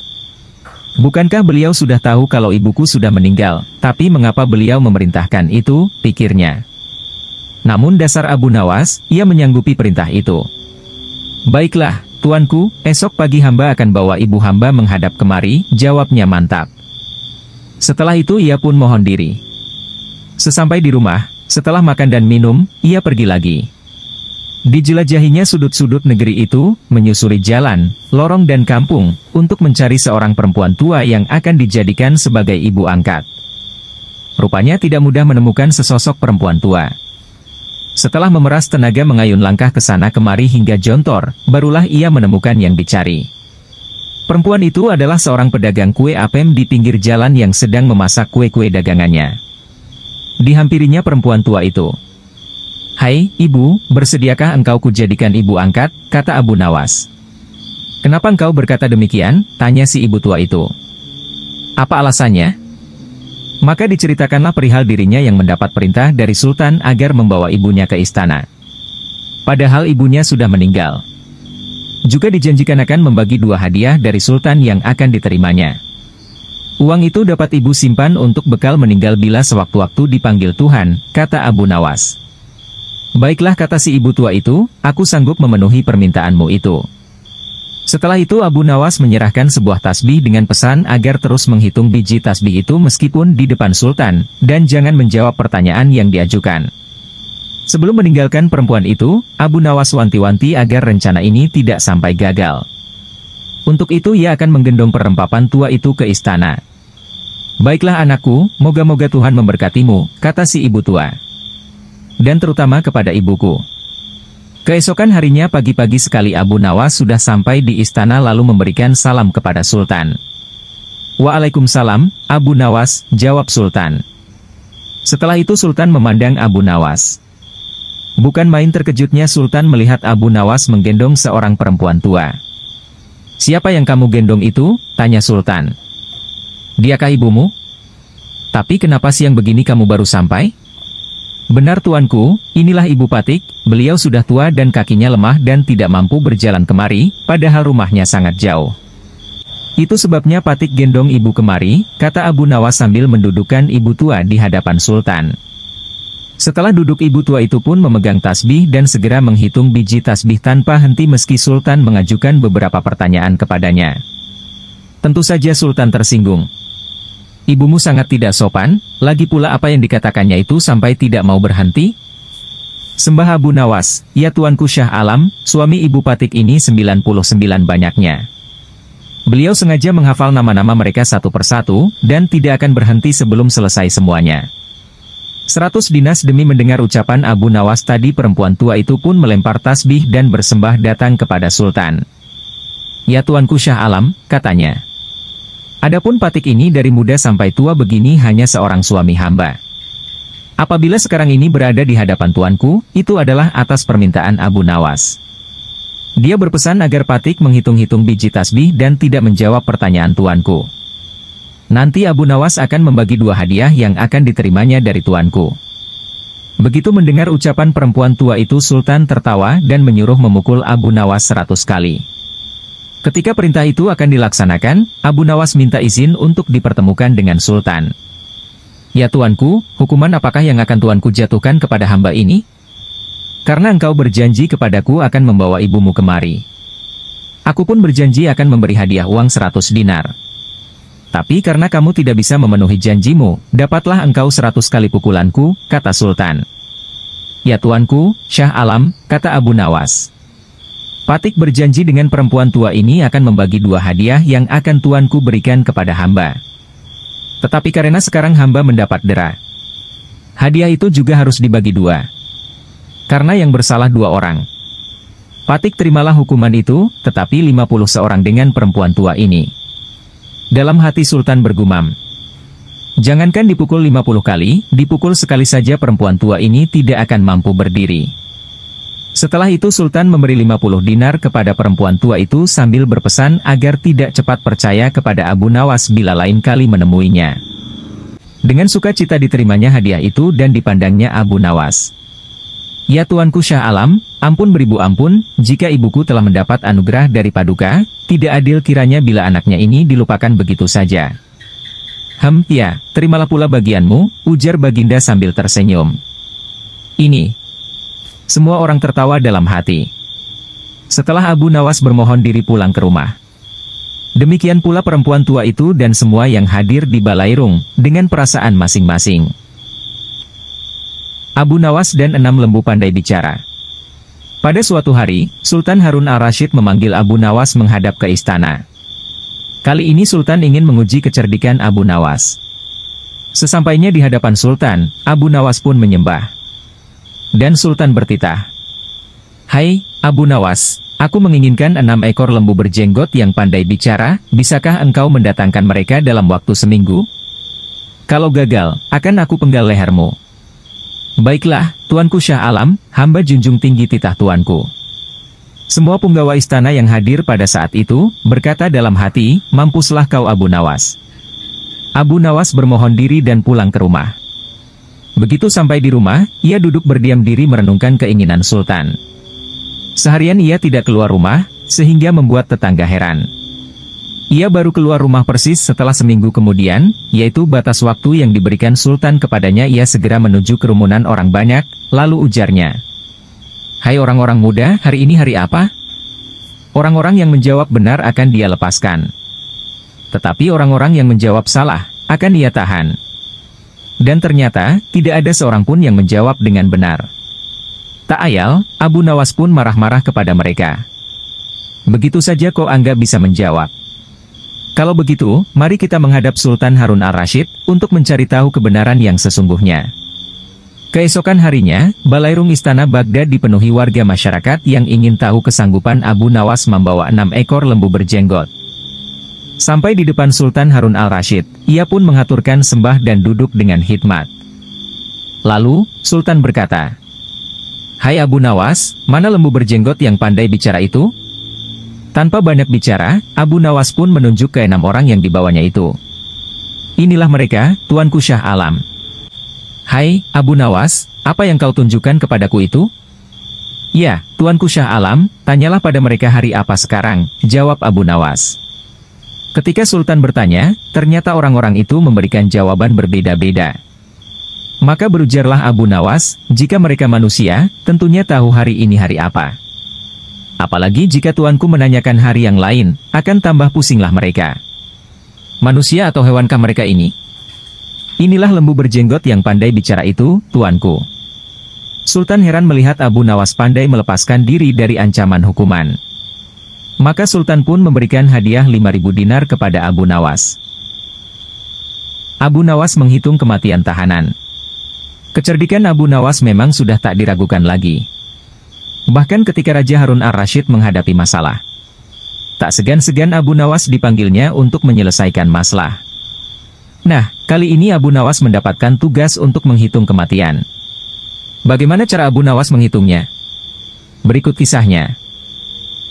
Bukankah beliau sudah tahu kalau ibuku sudah meninggal, tapi mengapa beliau memerintahkan itu, pikirnya. Namun dasar Abu Nawas, ia menyanggupi perintah itu. Baiklah, tuanku, esok pagi hamba akan bawa ibu hamba menghadap kemari, jawabnya mantap. Setelah itu ia pun mohon diri. Sesampai di rumah, setelah makan dan minum, ia pergi lagi. Dijelajahinya sudut-sudut negeri itu, menyusuri jalan, lorong dan kampung, untuk mencari seorang perempuan tua yang akan dijadikan sebagai ibu angkat. Rupanya tidak mudah menemukan sesosok perempuan tua. Setelah memeras tenaga mengayun langkah ke sana kemari hingga jontor, barulah ia menemukan yang dicari. Perempuan itu adalah seorang pedagang kue apem di pinggir jalan yang sedang memasak kue-kue dagangannya. Dihampirinya perempuan tua itu. Hai, ibu, bersediakah engkau kujadikan ibu angkat, kata Abu Nawas. Kenapa engkau berkata demikian, tanya si ibu tua itu. Apa alasannya? Maka diceritakanlah perihal dirinya yang mendapat perintah dari Sultan agar membawa ibunya ke istana. Padahal ibunya sudah meninggal. Juga dijanjikan akan membagi 2 hadiah dari Sultan yang akan diterimanya. Uang itu dapat ibu simpan untuk bekal meninggal bila sewaktu-waktu dipanggil Tuhan, kata Abu Nawas. Baiklah, kata si ibu tua itu, aku sanggup memenuhi permintaanmu itu. Setelah itu Abu Nawas menyerahkan sebuah tasbih dengan pesan agar terus menghitung biji tasbih itu meskipun di depan Sultan, dan jangan menjawab pertanyaan yang diajukan. Sebelum meninggalkan perempuan itu, Abu Nawas wanti-wanti agar rencana ini tidak sampai gagal. Untuk itu ia akan menggendong perempapan tua itu ke istana. "Baiklah anakku, moga-moga Tuhan memberkatimu," kata si ibu tua. "Dan terutama kepada ibuku." Keesokan harinya pagi-pagi sekali Abu Nawas sudah sampai di istana lalu memberikan salam kepada Sultan. "Waalaikumsalam, Abu Nawas," jawab Sultan. Setelah itu Sultan memandang Abu Nawas. Bukan main terkejutnya Sultan melihat Abu Nawas menggendong seorang perempuan tua. "Siapa yang kamu gendong itu?" tanya Sultan. "Diakah ibumu? Tapi kenapa siang begini kamu baru sampai?" "Benar tuanku, inilah Ibu Patik, beliau sudah tua dan kakinya lemah dan tidak mampu berjalan kemari, padahal rumahnya sangat jauh. Itu sebabnya Patik gendong ibu kemari," kata Abu Nawas sambil mendudukkan ibu tua di hadapan Sultan. Setelah duduk ibu tua itu pun memegang tasbih dan segera menghitung biji tasbih tanpa henti meski Sultan mengajukan beberapa pertanyaan kepadanya. Tentu saja Sultan tersinggung. "Ibumu sangat tidak sopan, lagi pula apa yang dikatakannya itu sampai tidak mau berhenti?" "Sembah Abu Nawas, ya tuanku Syah Alam, suami Ibu Patik ini 99 banyaknya. Beliau sengaja menghafal nama-nama mereka satu persatu, dan tidak akan berhenti sebelum selesai semuanya." 100 dinas demi mendengar ucapan Abu Nawas tadi perempuan tua itu pun melempar tasbih dan bersembah datang kepada Sultan. "Ya tuanku Syah Alam," katanya. "Adapun Patik ini dari muda sampai tua begini hanya seorang suami hamba. Apabila sekarang ini berada di hadapan tuanku, itu adalah atas permintaan Abu Nawas. Dia berpesan agar Patik menghitung-hitung biji tasbih dan tidak menjawab pertanyaan tuanku. Nanti Abu Nawas akan membagi 2 hadiah yang akan diterimanya dari tuanku." Begitu mendengar ucapan perempuan tua itu Sultan tertawa dan menyuruh memukul Abu Nawas 100 kali. Ketika perintah itu akan dilaksanakan, Abu Nawas minta izin untuk dipertemukan dengan Sultan. "Ya tuanku, hukuman apakah yang akan tuanku jatuhkan kepada hamba ini? Karena engkau berjanji kepadaku akan membawa ibumu kemari. Aku pun berjanji akan memberi hadiah uang 100 dinar. Tapi karena kamu tidak bisa memenuhi janjimu, dapatlah engkau 100 kali pukulanku," kata Sultan. "Ya tuanku, Syah Alam," kata Abu Nawas. "Patik berjanji dengan perempuan tua ini akan membagi 2 hadiah yang akan tuanku berikan kepada hamba. Tetapi karena sekarang hamba mendapat dera, hadiah itu juga harus dibagi 2. Karena yang bersalah 2 orang. Patik terimalah hukuman itu, tetapi 50 seorang dengan perempuan tua ini." Dalam hati Sultan bergumam, jangankan dipukul 50 kali, dipukul sekali saja perempuan tua ini tidak akan mampu berdiri. Setelah itu Sultan memberi 50 dinar kepada perempuan tua itu sambil berpesan agar tidak cepat percaya kepada Abu Nawas bila lain kali menemuinya. Dengan sukacita diterimanya hadiah itu dan dipandangnya Abu Nawas. "Ya tuanku Syah Alam, ampun beribu ampun, jika ibuku telah mendapat anugerah dari Paduka, tidak adil kiranya bila anaknya ini dilupakan begitu saja." Ya, terimalah pula bagianmu," ujar Baginda sambil tersenyum. "Ini." Semua orang tertawa dalam hati. Setelah Abu Nawas bermohon diri pulang ke rumah. Demikian pula perempuan tua itu dan semua yang hadir di Balairung, dengan perasaan masing-masing. Abu Nawas dan 6 lembu pandai bicara. Pada suatu hari, Sultan Harun al-Rasyid memanggil Abu Nawas menghadap ke istana. Kali ini Sultan ingin menguji kecerdikan Abu Nawas. Sesampainya di hadapan Sultan, Abu Nawas pun menyembah. Dan Sultan bertitah, "Hai, Abu Nawas, aku menginginkan 6 ekor lembu berjenggot yang pandai bicara, bisakah engkau mendatangkan mereka dalam waktu seminggu? Kalau gagal, akan aku penggal lehermu." "Baiklah, tuanku Syah Alam, hamba junjung tinggi titah tuanku." Semua punggawa istana yang hadir pada saat itu, berkata dalam hati, "Mampuslah kau Abu Nawas." Abu Nawas bermohon diri dan pulang ke rumah. Begitu sampai di rumah, ia duduk berdiam diri merenungkan keinginan Sultan. Seharian ia tidak keluar rumah, sehingga membuat tetangga heran. Ia baru keluar rumah persis setelah seminggu kemudian, yaitu batas waktu yang diberikan Sultan kepadanya. Ia segera menuju kerumunan orang banyak, lalu ujarnya, "Hai orang-orang muda, hari ini hari apa?" Orang-orang yang menjawab benar akan dia lepaskan. Tetapi orang-orang yang menjawab salah, akan ia tahan. Dan ternyata, tidak ada seorang pun yang menjawab dengan benar. Tak ayal, Abu Nawas pun marah-marah kepada mereka. Begitu saja kok anggap bisa menjawab. Kalau begitu, mari kita menghadap Sultan Harun al-Rasyid, untuk mencari tahu kebenaran yang sesungguhnya. Keesokan harinya, balairung istana Baghdad dipenuhi warga masyarakat yang ingin tahu kesanggupan Abu Nawas membawa 6 ekor lembu berjenggot. Sampai di depan Sultan Harun al-Rasyid, ia pun mengaturkan sembah dan duduk dengan hikmat. Lalu, Sultan berkata, "Hai Abu Nawas, mana lembu berjenggot yang pandai bicara itu?" Tanpa banyak bicara, Abu Nawas pun menunjuk ke 6 orang yang dibawanya itu. "Inilah mereka, Tuanku Syah Alam." "Hai, Abu Nawas, apa yang kau tunjukkan kepadaku itu?" "Ya, Tuanku Syah Alam, tanyalah pada mereka hari apa sekarang," jawab Abu Nawas. Ketika Sultan bertanya, ternyata orang-orang itu memberikan jawaban berbeda-beda. Maka berujarlah Abu Nawas, "Jika mereka manusia, tentunya tahu hari ini hari apa. Apalagi jika tuanku menanyakan hari yang lain, akan tambah pusinglah mereka. Manusia atau hewankah mereka ini? Inilah lembu berjenggot yang pandai bicara itu, tuanku." Sultan heran melihat Abu Nawas pandai melepaskan diri dari ancaman hukuman. Maka Sultan pun memberikan hadiah 5.000 dinar kepada Abu Nawas. Abu Nawas menghitung kematian tahanan. Kecerdikan Abu Nawas memang sudah tak diragukan lagi. Bahkan ketika Raja Harun al-Rasyid menghadapi masalah, tak segan-segan Abu Nawas dipanggilnya untuk menyelesaikan masalah. Nah, kali ini Abu Nawas mendapatkan tugas untuk menghitung kematian. Bagaimana cara Abu Nawas menghitungnya? Berikut kisahnya.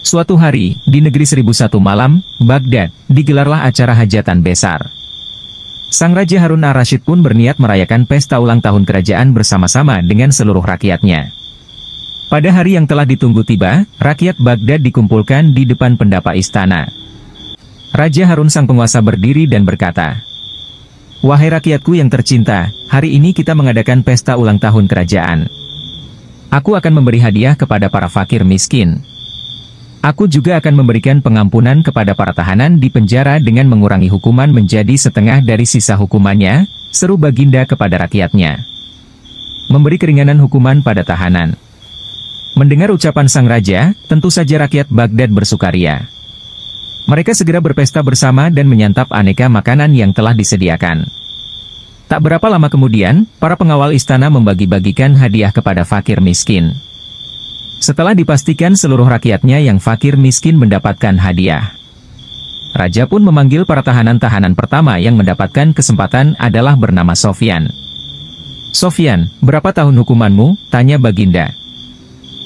Suatu hari, di negeri 1001 malam, Baghdad, digelarlah acara hajatan besar. Sang Raja Harun al-Rasyid pun berniat merayakan pesta ulang tahun kerajaan bersama-sama dengan seluruh rakyatnya. Pada hari yang telah ditunggu tiba, rakyat Baghdad dikumpulkan di depan pendapa istana. Raja Harun sang penguasa berdiri dan berkata, "Wahai rakyatku yang tercinta, hari ini kita mengadakan pesta ulang tahun kerajaan. Aku akan memberi hadiah kepada para fakir miskin. Aku juga akan memberikan pengampunan kepada para tahanan di penjara dengan mengurangi hukuman menjadi setengah dari sisa hukumannya," seru Baginda kepada rakyatnya. Memberi keringanan hukuman pada tahanan. Mendengar ucapan sang raja, tentu saja rakyat Baghdad bersukaria. Mereka segera berpesta bersama dan menyantap aneka makanan yang telah disediakan. Tak berapa lama kemudian, para pengawal istana membagi-bagikan hadiah kepada fakir miskin. Setelah dipastikan seluruh rakyatnya yang fakir miskin mendapatkan hadiah, Raja pun memanggil para tahanan-tahanan pertama yang mendapatkan kesempatan adalah bernama Sofyan. "Sofyan, berapa tahun hukumanmu?" tanya Baginda.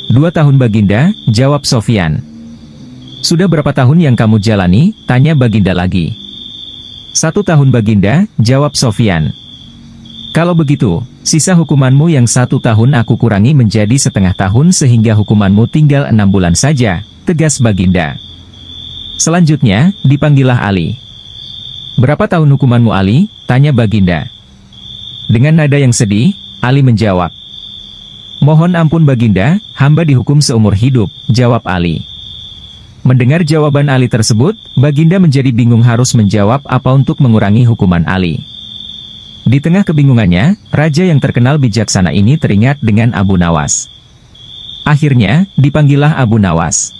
2 tahun Baginda, jawab Sofyan. "Sudah berapa tahun yang kamu jalani?" tanya Baginda lagi. 1 tahun Baginda, jawab Sofyan. "Kalau begitu, sisa hukumanmu yang 1 tahun aku kurangi menjadi setengah tahun sehingga hukumanmu tinggal 6 bulan saja," tegas Baginda. Selanjutnya, dipanggillah Ali. "Berapa tahun hukumanmu Ali?" tanya Baginda. Dengan nada yang sedih, Ali menjawab, "Mohon ampun Baginda, hamba dihukum seumur hidup," jawab Ali. Mendengar jawaban Ali tersebut, Baginda menjadi bingung harus menjawab apa untuk mengurangi hukuman Ali. Di tengah kebingungannya, raja yang terkenal bijaksana ini teringat dengan Abu Nawas. Akhirnya, dipanggillah Abu Nawas.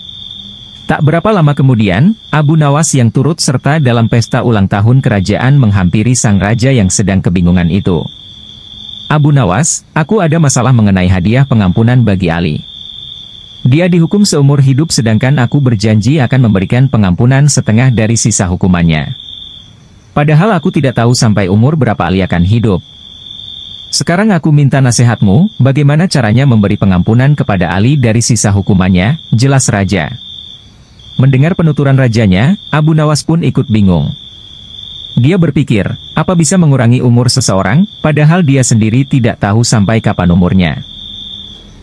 Tak berapa lama kemudian, Abu Nawas yang turut serta dalam pesta ulang tahun kerajaan menghampiri sang raja yang sedang kebingungan itu. "Abu Nawas, aku ada masalah mengenai hadiah pengampunan bagi Ali. Dia dihukum seumur hidup sedangkan aku berjanji akan memberikan pengampunan setengah dari sisa hukumannya. Padahal aku tidak tahu sampai umur berapa Ali akan hidup. Sekarang aku minta nasihatmu, bagaimana caranya memberi pengampunan kepada Ali dari sisa hukumannya," jelas raja. Mendengar penuturan rajanya, Abu Nawas pun ikut bingung. Dia berpikir, apa bisa mengurangi umur seseorang, padahal dia sendiri tidak tahu sampai kapan umurnya.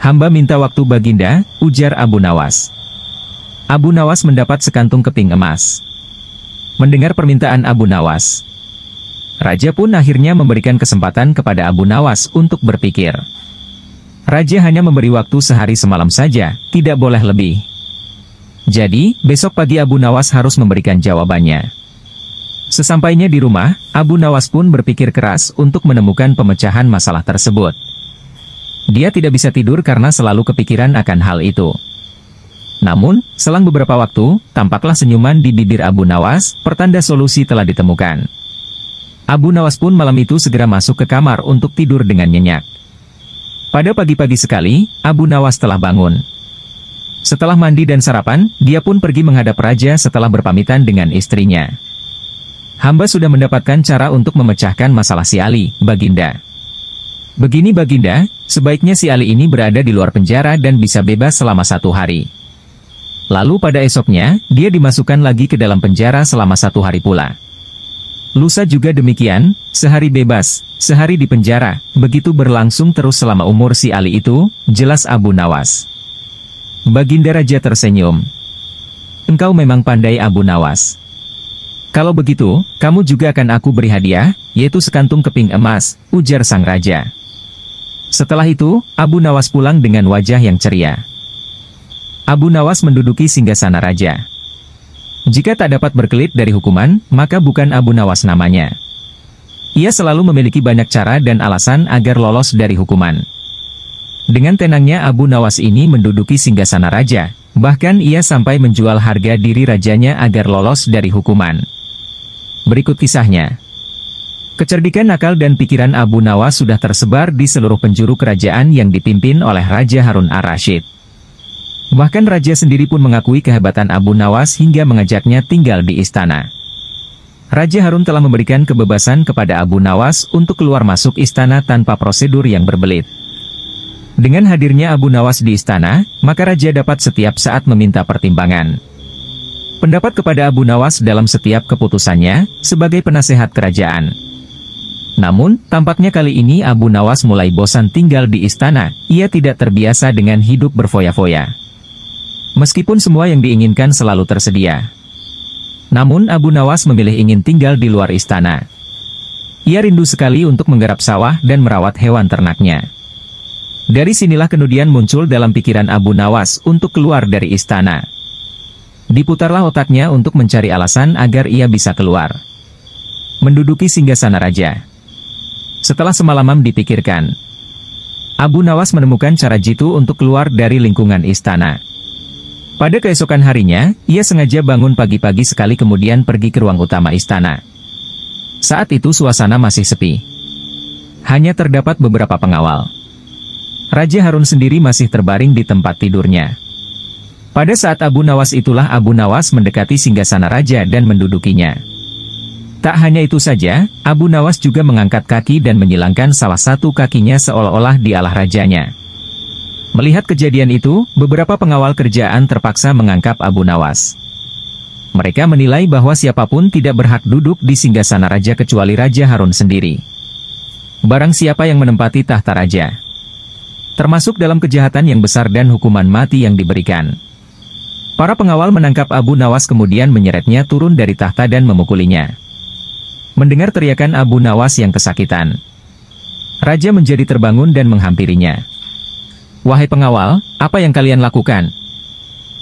"Hamba minta waktu Baginda," ujar Abu Nawas. Abu Nawas mendapat sekantung keping emas. Mendengar permintaan Abu Nawas, raja pun akhirnya memberikan kesempatan kepada Abu Nawas untuk berpikir. Raja hanya memberi waktu sehari semalam saja, tidak boleh lebih. Jadi, besok pagi Abu Nawas harus memberikan jawabannya. Sesampainya di rumah, Abu Nawas pun berpikir keras untuk menemukan pemecahan masalah tersebut. Dia tidak bisa tidur karena selalu kepikiran akan hal itu. Namun, selang beberapa waktu, tampaklah senyuman di bibir Abu Nawas, pertanda solusi telah ditemukan. Abu Nawas pun malam itu segera masuk ke kamar untuk tidur dengan nyenyak. Pada pagi-pagi sekali, Abu Nawas telah bangun. Setelah mandi dan sarapan, dia pun pergi menghadap raja setelah berpamitan dengan istrinya. Hamba sudah mendapatkan cara untuk memecahkan masalah si Ali, Baginda. Begini Baginda, sebaiknya si Ali ini berada di luar penjara dan bisa bebas selama 1 hari. Lalu pada esoknya, dia dimasukkan lagi ke dalam penjara selama 1 hari pula. Lusa juga demikian, sehari bebas, sehari di penjara, begitu berlangsung terus selama umur si Ali itu, jelas Abu Nawas. Baginda Raja tersenyum. Engkau memang pandai Abu Nawas. Kalau begitu, kamu juga akan aku beri hadiah, yaitu sekantung keping emas, ujar sang raja. Setelah itu, Abu Nawas pulang dengan wajah yang ceria. Abu Nawas menduduki singgasana raja. Jika tak dapat berkelit dari hukuman, maka bukan Abu Nawas namanya. Ia selalu memiliki banyak cara dan alasan agar lolos dari hukuman. Dengan tenangnya Abu Nawas ini menduduki singgasana raja, bahkan ia sampai menjual harga diri rajanya agar lolos dari hukuman. Berikut kisahnya. Kecerdikan akal dan pikiran Abu Nawas sudah tersebar di seluruh penjuru kerajaan yang dipimpin oleh Raja Harun ar-Rasyid. Bahkan raja sendiri pun mengakui kehebatan Abu Nawas hingga mengajaknya tinggal di istana. Raja Harun telah memberikan kebebasan kepada Abu Nawas untuk keluar masuk istana tanpa prosedur yang berbelit. Dengan hadirnya Abu Nawas di istana, maka raja dapat setiap saat meminta pertimbangan. Pendapat kepada Abu Nawas dalam setiap keputusannya, sebagai penasehat kerajaan. Namun, tampaknya kali ini Abu Nawas mulai bosan tinggal di istana, ia tidak terbiasa dengan hidup berfoya-foya. Meskipun semua yang diinginkan selalu tersedia. Namun Abu Nawas memilih ingin tinggal di luar istana. Ia rindu sekali untuk menggarap sawah dan merawat hewan ternaknya. Dari sinilah kemudian muncul dalam pikiran Abu Nawas untuk keluar dari istana. Diputarlah otaknya untuk mencari alasan agar ia bisa keluar. Menduduki singgasana raja. Setelah semalaman dipikirkan, Abu Nawas menemukan cara jitu untuk keluar dari lingkungan istana. Pada keesokan harinya, ia sengaja bangun pagi-pagi sekali kemudian pergi ke ruang utama istana. Saat itu suasana masih sepi. Hanya terdapat beberapa pengawal. Raja Harun sendiri masih terbaring di tempat tidurnya. Pada saat Abu Nawas itulah Abu Nawas mendekati singgasana raja dan mendudukinya. Tak hanya itu saja, Abu Nawas juga mengangkat kaki dan menyilangkan salah satu kakinya seolah-olah dialah rajanya. Melihat kejadian itu, beberapa pengawal kerajaan terpaksa mengangkap Abu Nawas. Mereka menilai bahwa siapapun tidak berhak duduk di singgasana raja kecuali Raja Harun sendiri. Barang siapa yang menempati tahta raja, termasuk dalam kejahatan yang besar dan hukuman mati yang diberikan. Para pengawal menangkap Abu Nawas kemudian menyeretnya turun dari tahta dan memukulinya. Mendengar teriakan Abu Nawas yang kesakitan, raja menjadi terbangun dan menghampirinya. "Wahai pengawal, apa yang kalian lakukan?"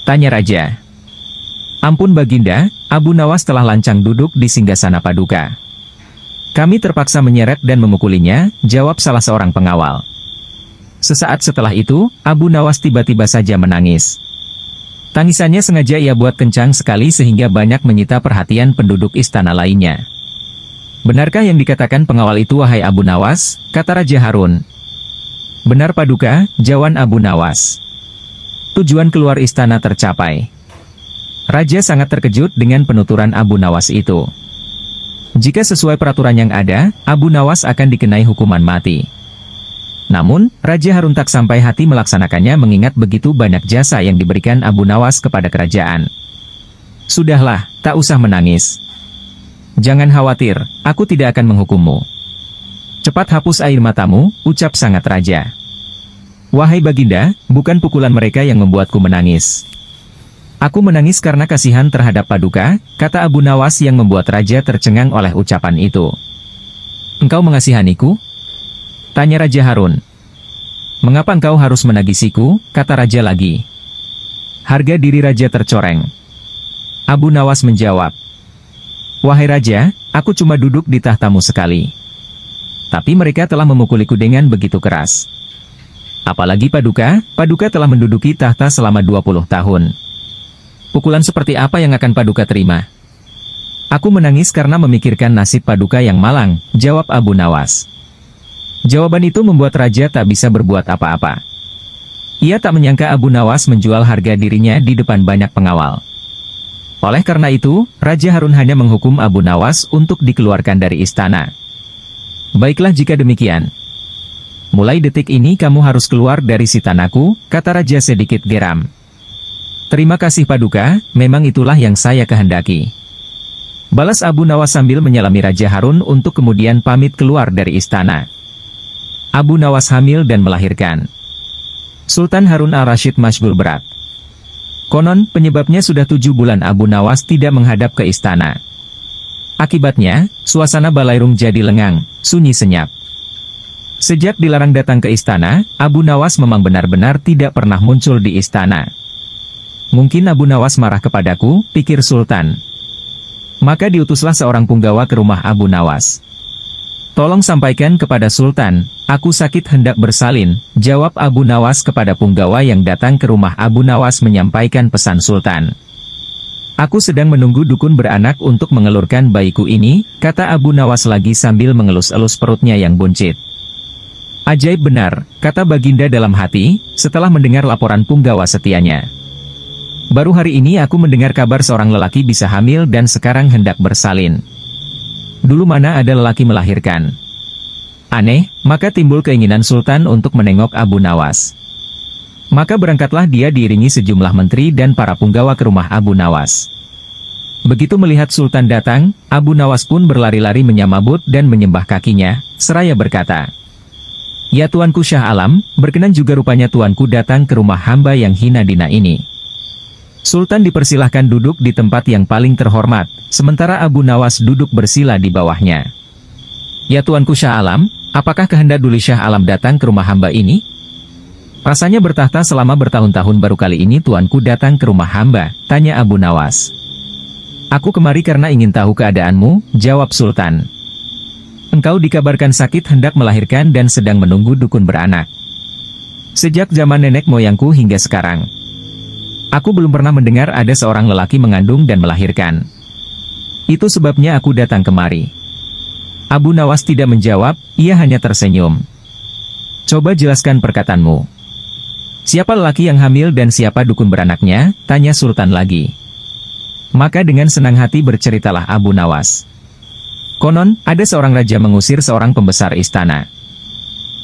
tanya raja. "Ampun Baginda, Abu Nawas telah lancang duduk di singgasana paduka. Kami terpaksa menyeret dan memukulinya," jawab salah seorang pengawal. Sesaat setelah itu, Abu Nawas tiba-tiba saja menangis. Tangisannya sengaja ia buat kencang sekali sehingga banyak menyita perhatian penduduk istana lainnya. "Benarkah yang dikatakan pengawal itu wahai Abu Nawas?" kata Raja Harun. "Benar Paduka," jawab Abu Nawas. Tujuan keluar istana tercapai. Raja sangat terkejut dengan penuturan Abu Nawas itu. Jika sesuai peraturan yang ada, Abu Nawas akan dikenai hukuman mati. Namun, Raja Harun tak sampai hati melaksanakannya mengingat begitu banyak jasa yang diberikan Abu Nawas kepada kerajaan. "Sudahlah, tak usah menangis. Jangan khawatir, aku tidak akan menghukummu. Cepat hapus air matamu," ucap sangat raja. "Wahai Baginda, bukan pukulan mereka yang membuatku menangis. Aku menangis karena kasihan terhadap Paduka," kata Abu Nawas yang membuat raja tercengang oleh ucapan itu. "Engkau mengasihaniku?" tanya Raja Harun. "Mengapa engkau harus menagisiku?" kata raja lagi. Harga diri raja tercoreng. Abu Nawas menjawab, "Wahai raja, aku cuma duduk di tahtamu sekali. Tapi mereka telah memukuliku dengan begitu keras. Apalagi Paduka telah menduduki tahta selama 20 tahun. Pukulan seperti apa yang akan Paduka terima?" "Aku menangis karena memikirkan nasib Paduka yang malang," jawab Abu Nawas. Jawaban itu membuat raja tak bisa berbuat apa-apa. Ia tak menyangka Abu Nawas menjual harga dirinya di depan banyak pengawal. Oleh karena itu, Raja Harun hanya menghukum Abu Nawas untuk dikeluarkan dari istana. "Baiklah jika demikian. Mulai detik ini kamu harus keluar dari sitanaku," kata raja sedikit geram. "Terima kasih Paduka, memang itulah yang saya kehendaki," balas Abu Nawas sambil menyalami Raja Harun untuk kemudian pamit keluar dari istana. Abu Nawas hamil dan melahirkan. Sultan Harun al-Rasyid masyghul berat. Konon, penyebabnya sudah 7 bulan Abu Nawas tidak menghadap ke istana. Akibatnya, suasana balairung jadi lengang, sunyi senyap. Sejak dilarang datang ke istana, Abu Nawas memang benar-benar tidak pernah muncul di istana. "Mungkin Abu Nawas marah kepadaku," pikir Sultan. Maka diutuslah seorang punggawa ke rumah Abu Nawas. "Tolong sampaikan kepada Sultan, aku sakit hendak bersalin," jawab Abu Nawas kepada punggawa yang datang ke rumah Abu Nawas menyampaikan pesan Sultan. "Aku sedang menunggu dukun beranak untuk mengelurkan bayiku ini," kata Abu Nawas lagi sambil mengelus-elus perutnya yang buncit. "Ajaib benar," kata Baginda dalam hati, setelah mendengar laporan punggawa setianya. "Baru hari ini aku mendengar kabar seorang lelaki bisa hamil dan sekarang hendak bersalin. Dulu mana ada lelaki melahirkan? Aneh." Maka timbul keinginan Sultan untuk menengok Abu Nawas. Maka berangkatlah dia diiringi sejumlah menteri dan para punggawa ke rumah Abu Nawas. Begitu melihat Sultan datang, Abu Nawas pun berlari-lari menyambut dan menyembah kakinya, seraya berkata, "Ya Tuanku Syah Alam, berkenan juga rupanya Tuanku datang ke rumah hamba yang hina dina ini." Sultan dipersilahkan duduk di tempat yang paling terhormat, sementara Abu Nawas duduk bersila di bawahnya. "Ya Tuanku Syah Alam, apakah kehendak Duli Syah Alam datang ke rumah hamba ini? Rasanya bertahta selama bertahun-tahun baru kali ini Tuanku datang ke rumah hamba," tanya Abu Nawas. "Aku kemari karena ingin tahu keadaanmu," jawab Sultan. "Engkau dikabarkan sakit hendak melahirkan dan sedang menunggu dukun beranak. Sejak zaman nenek moyangku hingga sekarang, aku belum pernah mendengar ada seorang lelaki mengandung dan melahirkan. Itu sebabnya aku datang kemari." Abu Nawas tidak menjawab, ia hanya tersenyum. "Coba jelaskan perkataanmu. Siapa lelaki yang hamil dan siapa dukun beranaknya?" tanya Sultan lagi. Maka dengan senang hati berceritalah Abu Nawas. Konon, ada seorang raja mengusir seorang pembesar istana.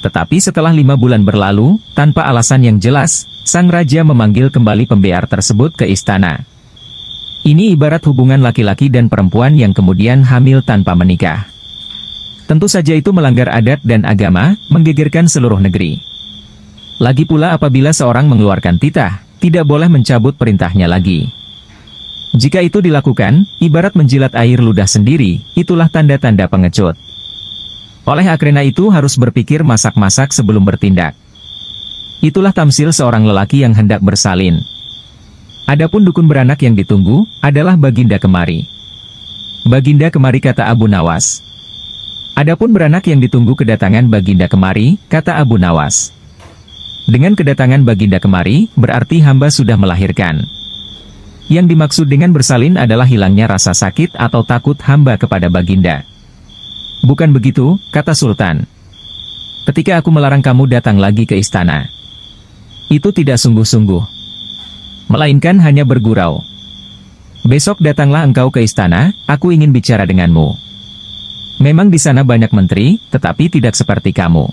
Tetapi setelah 5 bulan berlalu, tanpa alasan yang jelas, sang raja memanggil kembali pembear tersebut ke istana. Ini ibarat hubungan laki-laki dan perempuan yang kemudian hamil tanpa menikah. Tentu saja itu melanggar adat dan agama, menggegerkan seluruh negeri. Lagi pula apabila seorang mengeluarkan titah, tidak boleh mencabut perintahnya lagi. Jika itu dilakukan, ibarat menjilat air ludah sendiri, itulah tanda-tanda pengecut. Oleh karena itu harus berpikir masak-masak sebelum bertindak. Itulah tamsil seorang lelaki yang hendak bersalin. Adapun dukun beranak yang ditunggu, adalah Baginda kemari. "Baginda kemari," kata Abu Nawas. Adapun beranak yang ditunggu kedatangan Baginda kemari, kata Abu Nawas. Dengan kedatangan Baginda kemari, berarti hamba sudah melahirkan. Yang dimaksud dengan bersalin adalah hilangnya rasa sakit atau takut hamba kepada Baginda. "Bukan begitu," kata Sultan. "Ketika aku melarang kamu datang lagi ke istana, itu tidak sungguh-sungguh, melainkan hanya bergurau. Besok datanglah engkau ke istana, aku ingin bicara denganmu. Memang di sana banyak menteri, tetapi tidak seperti kamu.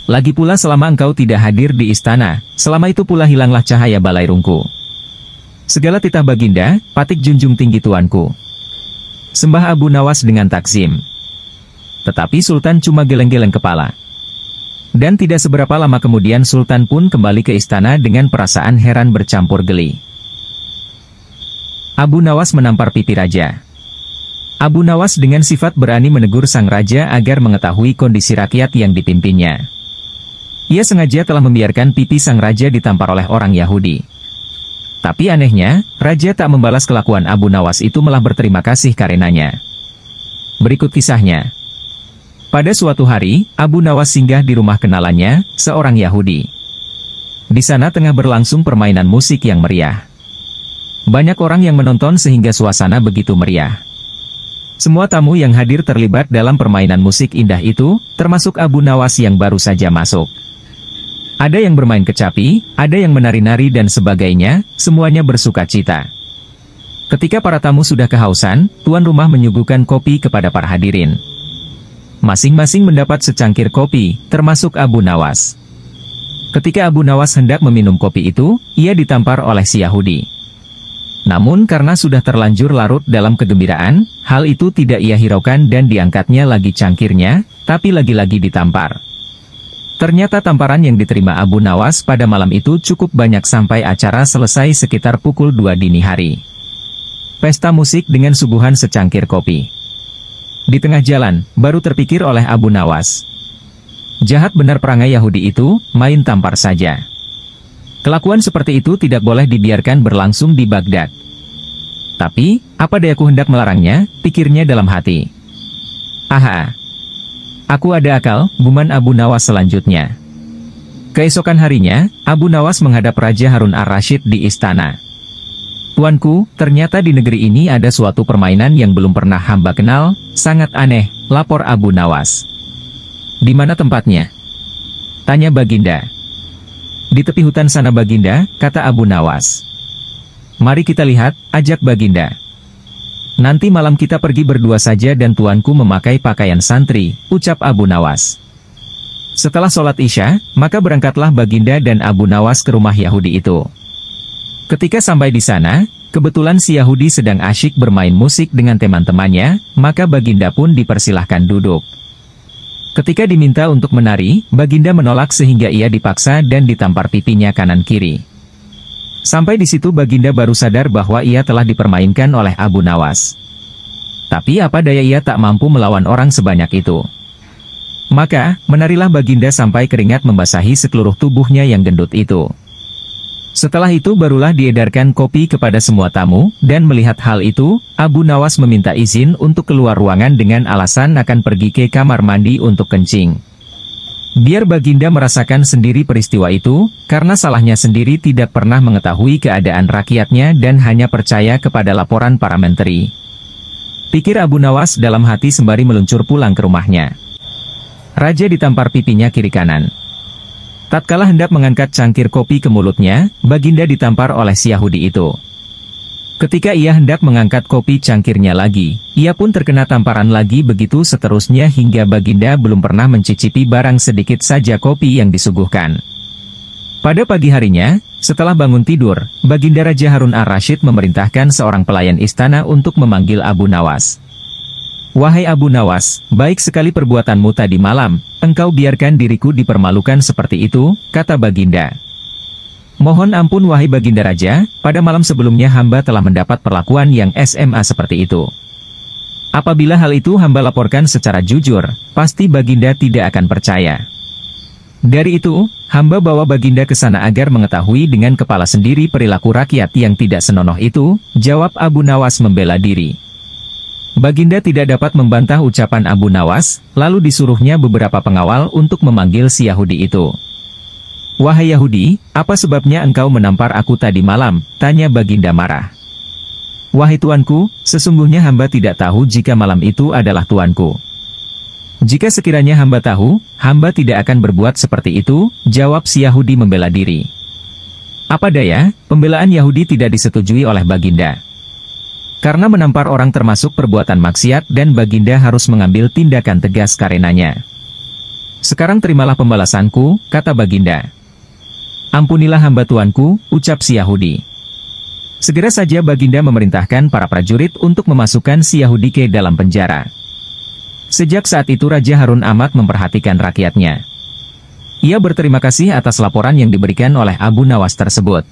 Lagi pula selama engkau tidak hadir di istana, selama itu pula hilanglah cahaya balairungku. Segala titah Baginda, patik junjung tinggi Tuanku." Sembah Abu Nawas dengan takzim. Tetapi Sultan cuma geleng-geleng kepala. Dan tidak seberapa lama kemudian Sultan pun kembali ke istana dengan perasaan heran bercampur geli. Abu Nawas menampar pipi raja. Abu Nawas dengan sifat berani menegur sang raja agar mengetahui kondisi rakyat yang dipimpinnya. Ia sengaja telah membiarkan pipi sang raja ditampar oleh orang Yahudi. Tapi anehnya, Raja tak membalas kelakuan Abu Nawas itu, malah berterima kasih karenanya. Berikut kisahnya. Pada suatu hari, Abu Nawas singgah di rumah kenalannya, seorang Yahudi. Di sana tengah berlangsung permainan musik yang meriah. Banyak orang yang menonton sehingga suasana begitu meriah. Semua tamu yang hadir terlibat dalam permainan musik indah itu, termasuk Abu Nawas yang baru saja masuk. Ada yang bermain kecapi, ada yang menari-nari dan sebagainya, semuanya bersuka cita. Ketika para tamu sudah kehausan, tuan rumah menyuguhkan kopi kepada para hadirin. Masing-masing mendapat secangkir kopi, termasuk Abu Nawas. Ketika Abu Nawas hendak meminum kopi itu, ia ditampar oleh si Yahudi. Namun karena sudah terlanjur larut dalam kegembiraan, hal itu tidak ia hiraukan dan diangkatnya lagi cangkirnya, tapi lagi-lagi ditampar. Ternyata tamparan yang diterima Abu Nawas pada malam itu cukup banyak sampai acara selesai sekitar pukul 2 dini hari. Pesta musik dengan suguhan secangkir kopi. Di tengah jalan, baru terpikir oleh Abu Nawas. Jahat benar perangai Yahudi itu, main tampar saja. Kelakuan seperti itu tidak boleh dibiarkan berlangsung di Baghdad. Tapi, apa dayaku hendak melarangnya, pikirnya dalam hati. Aha! Aku ada akal, guman Abu Nawas selanjutnya. Keesokan harinya, Abu Nawas menghadap Raja Harun ar-Rasyid di istana. Tuanku, ternyata di negeri ini ada suatu permainan yang belum pernah hamba kenal, sangat aneh, lapor Abu Nawas. Di mana tempatnya? Tanya Baginda. Di tepi hutan sana Baginda, kata Abu Nawas. Mari kita lihat, ajak Baginda. Nanti malam kita pergi berdua saja dan tuanku memakai pakaian santri, ucap Abu Nawas. Setelah sholat Isya, maka berangkatlah Baginda dan Abu Nawas ke rumah Yahudi itu. Ketika sampai di sana, kebetulan si Yahudi sedang asyik bermain musik dengan teman-temannya, maka Baginda pun dipersilahkan duduk. Ketika diminta untuk menari, Baginda menolak sehingga ia dipaksa dan ditampar pipinya kanan-kiri. Sampai di situ Baginda baru sadar bahwa ia telah dipermainkan oleh Abu Nawas. Tapi apa daya, ia tak mampu melawan orang sebanyak itu. Maka, menarilah Baginda sampai keringat membasahi seluruh tubuhnya yang gendut itu. Setelah itu barulah diedarkan kopi kepada semua tamu, dan melihat hal itu, Abu Nawas meminta izin untuk keluar ruangan dengan alasan akan pergi ke kamar mandi untuk kencing. Biar Baginda merasakan sendiri peristiwa itu, karena salahnya sendiri tidak pernah mengetahui keadaan rakyatnya dan hanya percaya kepada laporan para menteri. Pikir Abu Nawas dalam hati sembari meluncur pulang ke rumahnya. Raja ditampar pipinya kiri kanan. Tatkala hendak mengangkat cangkir kopi ke mulutnya, Baginda ditampar oleh si Yahudi itu. Ketika ia hendak mengangkat kopi cangkirnya lagi, ia pun terkena tamparan lagi, begitu seterusnya hingga Baginda belum pernah mencicipi barang sedikit saja kopi yang disuguhkan. Pada pagi harinya, setelah bangun tidur, Baginda Raja Harun ar-Rasyid memerintahkan seorang pelayan istana untuk memanggil Abu Nawas. Wahai Abu Nawas, baik sekali perbuatanmu tadi malam, engkau biarkan diriku dipermalukan seperti itu, kata Baginda. Mohon ampun wahai Baginda Raja, pada malam sebelumnya hamba telah mendapat perlakuan yang SMA seperti itu. Apabila hal itu hamba laporkan secara jujur, pasti Baginda tidak akan percaya. Dari itu, hamba bawa Baginda ke sana agar mengetahui dengan kepala sendiri perilaku rakyat yang tidak senonoh itu, jawab Abu Nawas membela diri. Baginda tidak dapat membantah ucapan Abu Nawas, lalu disuruhnya beberapa pengawal untuk memanggil si Yahudi itu. Wahai Yahudi, apa sebabnya engkau menampar aku tadi malam? Tanya Baginda marah. Wahai tuanku, sesungguhnya hamba tidak tahu jika malam itu adalah tuanku. Jika sekiranya hamba tahu, hamba tidak akan berbuat seperti itu, jawab si Yahudi membela diri. Apa daya, pembelaan Yahudi tidak disetujui oleh Baginda. Karena menampar orang termasuk perbuatan maksiat dan Baginda harus mengambil tindakan tegas karenanya. Sekarang terimalah pembalasanku, kata Baginda. Ampunilah hamba tuanku, ucap si Yahudi. Segera saja Baginda memerintahkan para prajurit untuk memasukkan si Yahudi ke dalam penjara. Sejak saat itu Raja Harun amat memperhatikan rakyatnya. Ia berterima kasih atas laporan yang diberikan oleh Abu Nawas tersebut.